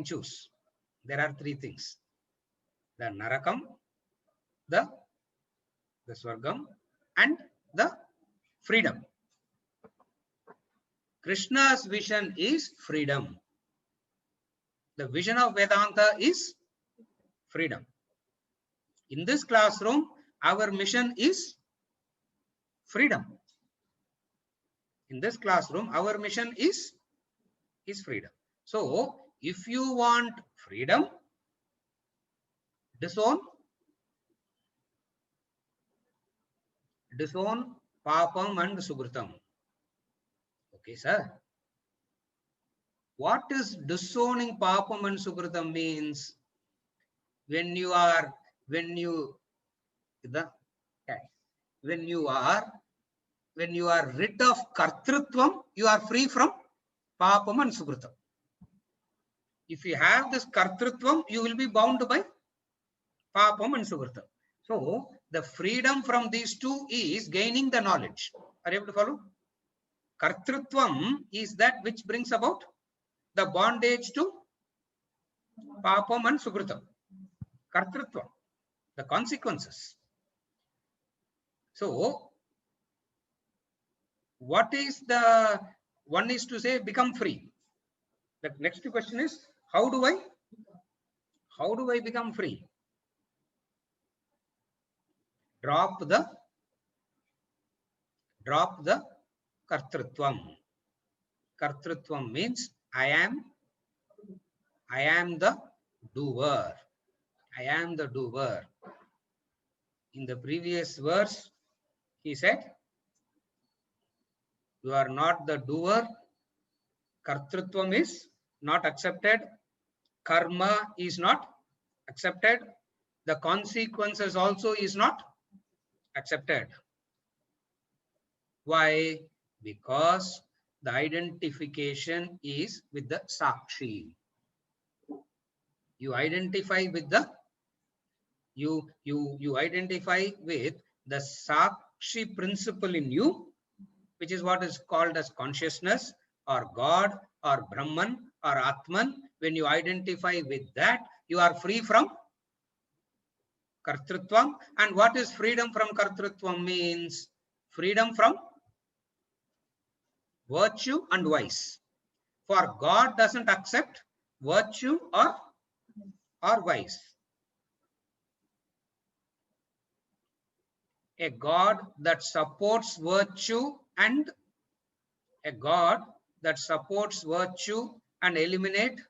choose. There are three things: the narakam, the swargam, and the freedom. Krishna's vision is freedom. The vision of Vedanta is freedom. In this classroom, our mission is freedom. In this classroom, our mission is freedom. So, if you want freedom, disown papam and sukritam. Okay, sir. What is disowning papam and sukritam means? When you are rid of kartrutvam, you are free from papam and sukritam. If you have this kartrutvam, you will be bound by papam and sukritam. So the freedom from these two is gaining the knowledge. Are you able to follow? Kartrutvam is that which brings about the bondage to papam and sukritam. Kartrutvam, the consequences. So what is the one is to say become free. The next question is, how do I become free? Drop the kartrutvam. Kartrutvam means I am the doer. I am the doer. In the previous verse, he said, you are not the doer. Kartrutvam is not accepted. Karma is not accepted. The consequences also is not accepted. Why? Because the identification is with the Sakshi. You identify with the you identify with the Sakshi principle in you, which is what is called as consciousness or God or Brahman or Atman. When you identify with that, you are free from Kartrutvam. And what is freedom from Kartrutvam means? Freedom from virtue and vice. For God doesn't accept virtue or vice. A God that supports virtue and eliminate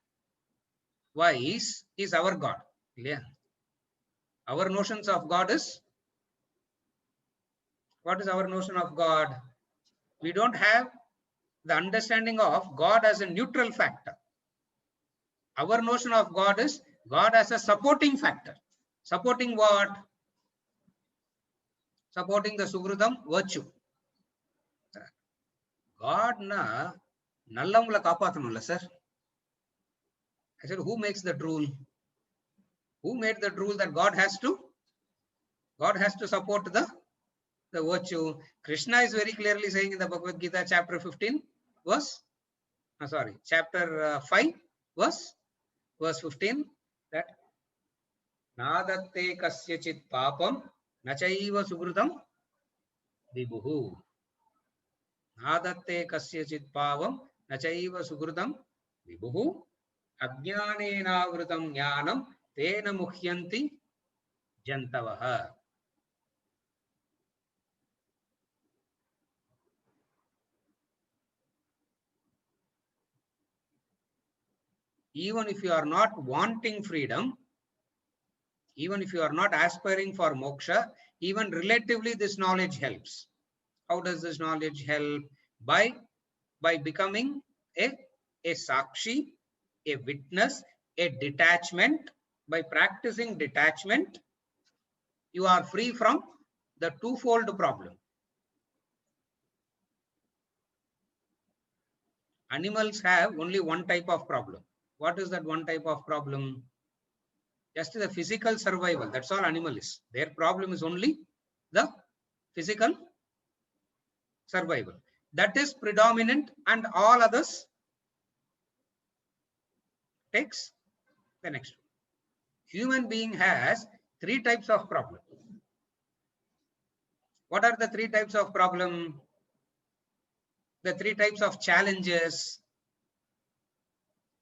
vice is our God. Clear? Our notions of God is, what is our notion of God? We don't have the understanding of God as a neutral factor. Our notion of God is God as a supporting factor. Supporting what? Supporting the Sugrudam virtue. God na nallamula kaapathanulla, sir. I said, who makes that rule? Who made that rule that God has to support the virtue? Krishna is very clearly saying in the Bhagavad Gita, chapter 15, chapter 5, verse 15, that nadatte kasyachit papam nachaiva sugrudam vibhuhu. Nadatte kasyachit papam nachaiva sugrudam vibhuhu. Ajnanena vritam jnanam tena muhyanti jantavaha. Even if you are not wanting freedom, even if you are not aspiring for moksha, even relatively this knowledge helps. How does this knowledge help? By becoming a sakshi, a witness, a detachment. By practicing detachment, you are free from the twofold problem. Animals have only one type of problem. What is that one type of problem? Just the physical survival. That's all animal is. Their problem is only the physical survival. That is predominant, and all others takes the next one. Human being has three types of problem. What are the three types of problem? The three types of challenges.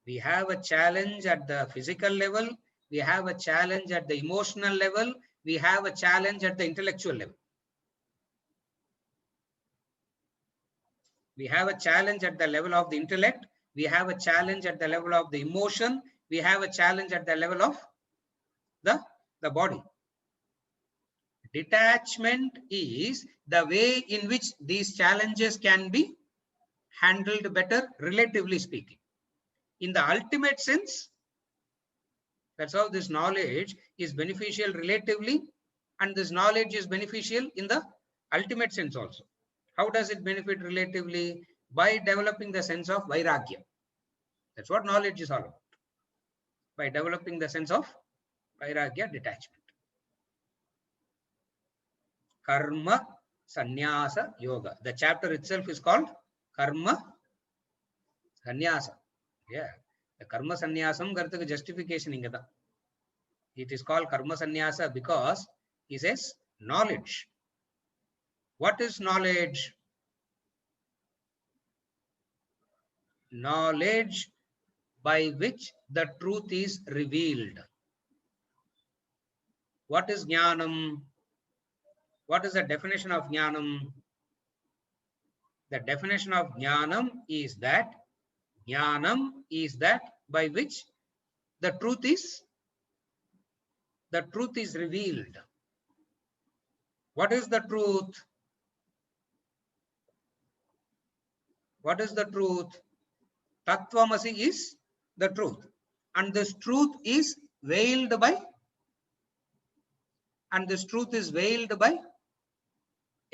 We have a challenge at the physical level. We have a challenge at the emotional level. We have a challenge at the intellectual level. We have a challenge at the level of the intellect. We have a challenge at the level of the emotion. We have a challenge at the level of the body. Detachment is the way in which these challenges can be handled better, relatively speaking. In the ultimate sense, that's how this knowledge is beneficial relatively, and this knowledge is beneficial in the ultimate sense also. How does it benefit relatively? By developing the sense of vairagya. That's what knowledge is all about. By developing the sense of vairagya, detachment. Karma Sannyasa Yoga. The chapter itself is called Karma Sannyasa. Yeah. The Karma Sannyasam garthaka justification ingada. It is called Karma Sannyasa because he says knowledge. What is knowledge? Knowledge by which the truth is revealed. What is jnanam? What is the definition of jnanam? The definition of jnanam is that by which the truth is the truth is revealed. What is the truth? What is the truth? Tattvamasi is the truth. And this truth is veiled by,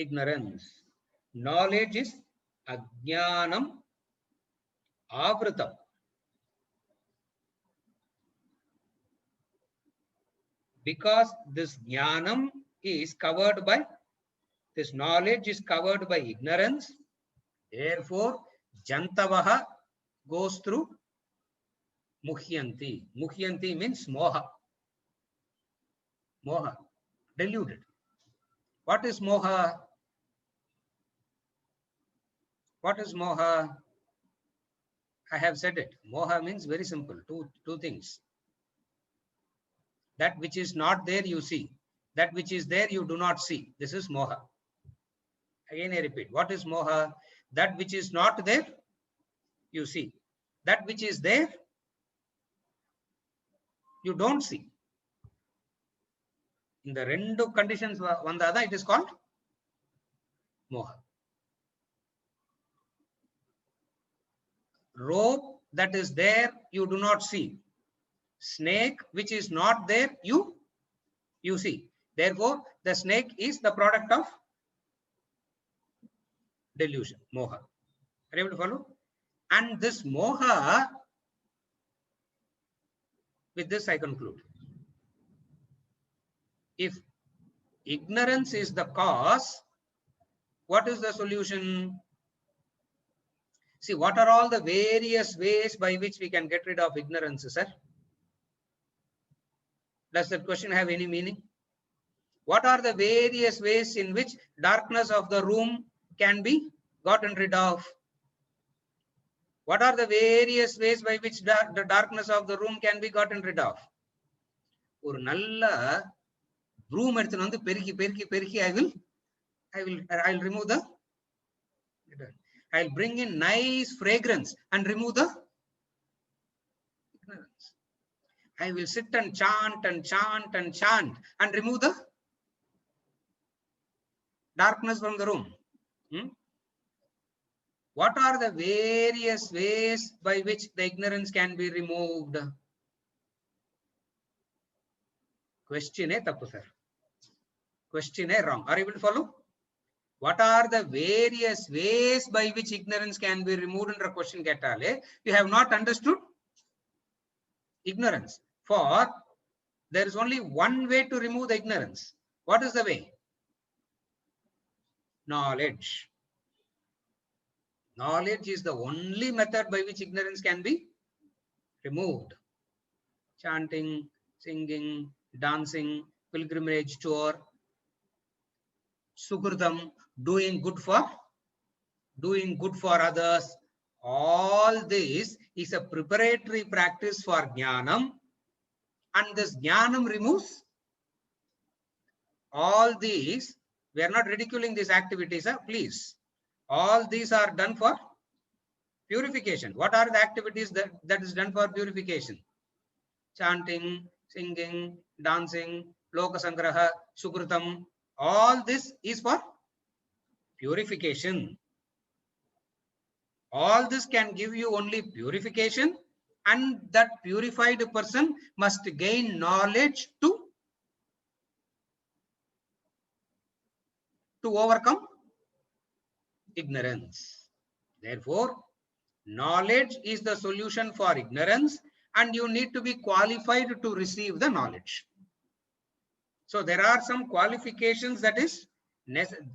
ignorance. Knowledge is ajnanam avritam. Because this jnanam is covered by, this knowledge is covered by ignorance, therefore jantavaha goes through muhyanti. Muhyanti means moha. Moha, deluded. What is moha? What is moha? I have said it. Moha means very simple. Two things. That which is not there, you see. That which is there, you do not see. This is moha. Again, I repeat. What is moha? That which is not there, you see. That which is there, you don't see. In the rendu conditions, vandada, it is called moha. Rope that is there, you do not see. Snake which is not there, you see. Therefore, the snake is the product of delusion, moha. Are you able to follow? And this moha, with this I conclude. If ignorance is the cause, what is the solution? See, what are all the various ways by which we can get rid of ignorance, sir? Does that question have any meaning? What are the various ways in which darkness of the room can be gotten rid of? What are the various ways by which the darkness of the room can be gotten rid of? ஒரு நல்ல broom எடுத்துட்டு வந்து பெருக்கி I'll remove the, I'll bring in nice fragrance and remove the ignorance. I will sit and chant and chant and chant and remove the darkness from the room. What are the various ways by which the ignorance can be removed? Question A, tappu sir. Question A, wrong. Are you able to follow? What are the various ways by which ignorance can be removed? In a question kettale, you have not understood ignorance. For there is only one way to remove the ignorance. What is the way? Knowledge. Knowledge is the only method by which ignorance can be removed. Chanting, singing, dancing, pilgrimage tour, sukritam, doing good for others. All this is a preparatory practice for jnanam, and this jnanam removes all these. We are not ridiculing these activities, please. All these are done for purification. What are the activities that is done for purification? Chanting, singing, dancing, lokasangraha, sukritam. All this is for purification. All this can give you only purification, and that purified person must gain knowledge to overcome ignorance. Therefore, knowledge is the solution for ignorance, and you need to be qualified to receive the knowledge. So there are some qualifications, that is,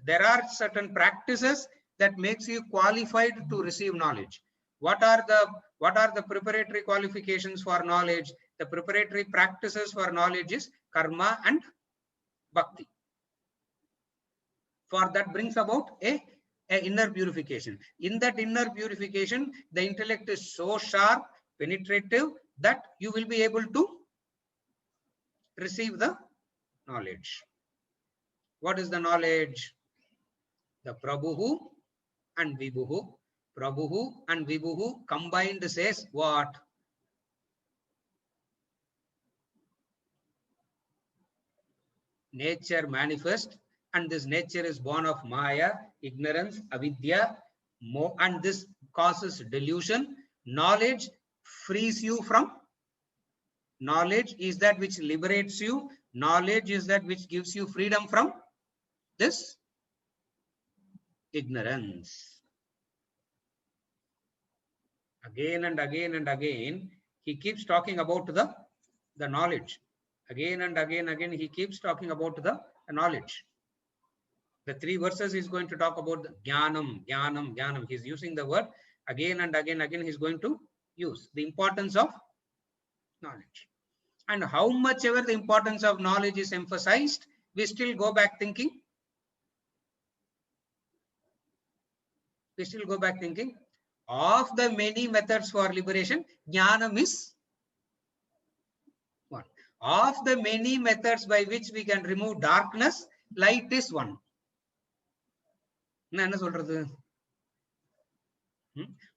there are certain practices that makes you qualified to receive knowledge. What are the preparatory qualifications for knowledge? The preparatory practices for knowledge is karma and bhakti. For that brings about a inner purification. In that inner purification, the intellect is so sharp, penetrative, that you will be able to receive the knowledge. What is the knowledge? The Prabhuhu and Vibhuhu. Prabhuhu and Vibhuhu combined says what? nature manifest, and this nature is born of Maya, ignorance, avidya, and this causes delusion. Knowledge frees you from. Knowledge is that which liberates you. Knowledge is that which gives you freedom from this ignorance. Again and again and again, he keeps talking about the knowledge. Again and again, he keeps talking about the knowledge. The 3 verses he's going to talk about the jnanam, jnanam, jnanam. He's using the word again and again, he's going to use the importance of knowledge. And how much ever the importance of knowledge is emphasized, we still go back thinking. We still go back thinking. Of the many methods for liberation, jnanam is one. Of the many methods by which we can remove darkness, light is one.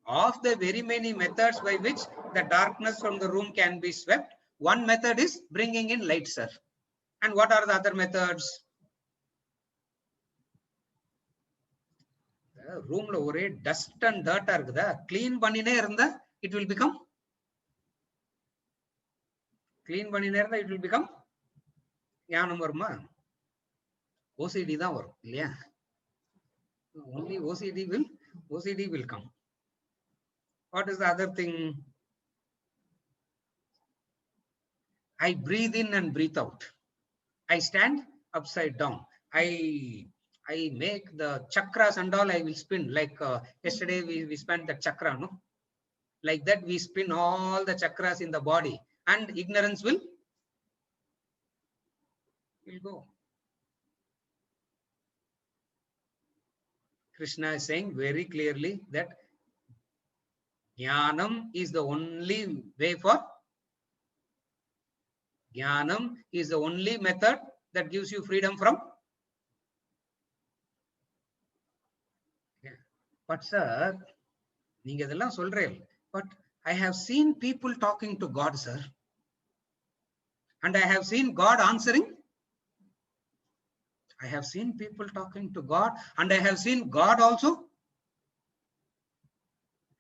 Of the very many methods by which the darkness from the room can be swept, one method is bringing in light, sir. And what are the other methods? The room la ore dust and dirt irukudha, clean panine irundha, it will become clean panine irundha, it will become jnanam varuma. OCD da varum illaya. Only OCD will come. What is the other thing? I breathe in and breathe out. I stand upside down. I make the chakras and all, I will spin. Like yesterday we spent the chakra, no? Like that we spin all the chakras in the body and ignorance will go. Krishna is saying very clearly that jnanam is the only way for. Jnanam is the only method that gives you freedom from. But sir, but I have seen people talking to God, sir. And I have seen God answering. I have seen people talking to God, and I have seen God also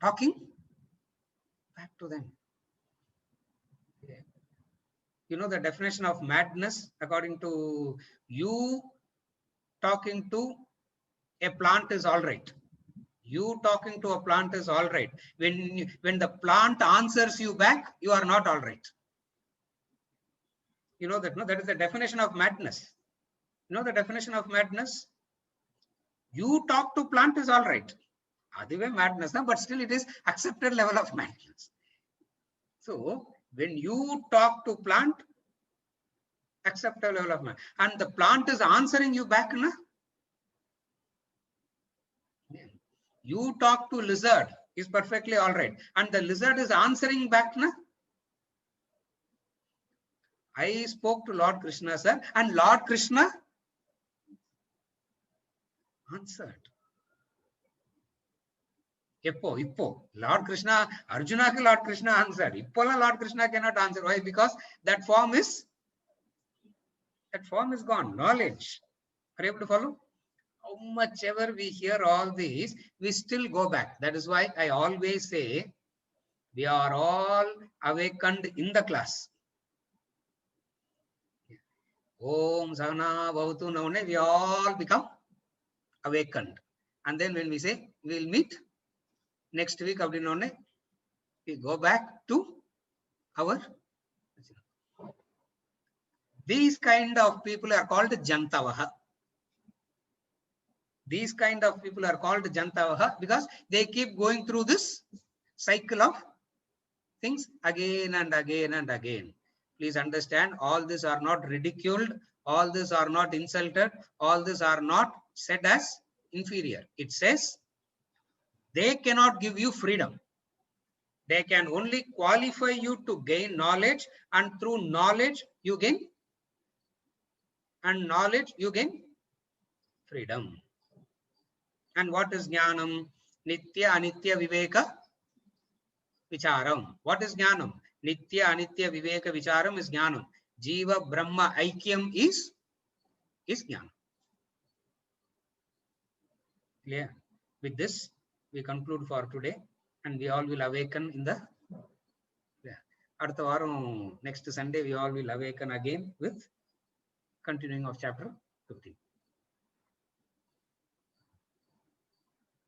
talking back to them. You know the definition of madness according to you? Talking to a plant is all right. You talking to a plant is all right. When the plant answers you back, you are not all right. You know that, no? That is the definition of madness. You know the definition of madness? You talk to plant is all right. Adive madness, but still it is accepted level of madness. So when you talk to plant, acceptable level of madness, and the plant is answering you back, na? You talk to lizard is perfectly all right, and the lizard is answering back, na? I spoke to Lord Krishna, sir, and Lord Krishna answered. Ippo. Lord Krishna, Arjuna ke Lord Krishna answered. Ippola Lord Krishna cannot answer. Why? Because that form is gone. Knowledge. Are you able to follow? How much ever we hear all these, we still go back. That is why I always say we are all awakened in the class. Om Sahana Bhavatu Navane, we all become awakened. And then when we say we will meet next week, we go back to our. These kind of people are called Jantavaha. These kind of people are called Jantavaha because they keep going through this cycle of things again and again and again. Please understand, all these are not ridiculed, all these are not insulted, all these are not said as inferior. It says they cannot give you freedom. They can only qualify you to gain knowledge, and through knowledge you gain, and knowledge you gain freedom. And what is jnanam? Nitya anitya viveka vicharam. What is jnanam? Nitya anitya viveka vicharam is jnanam. Jiva Brahma Aikyam is is jnana. Clear? With this, we conclude for today, and we all will awaken in the. அடுத்த வாரம், next Sunday, we all will awaken again with continuing of chapter 15.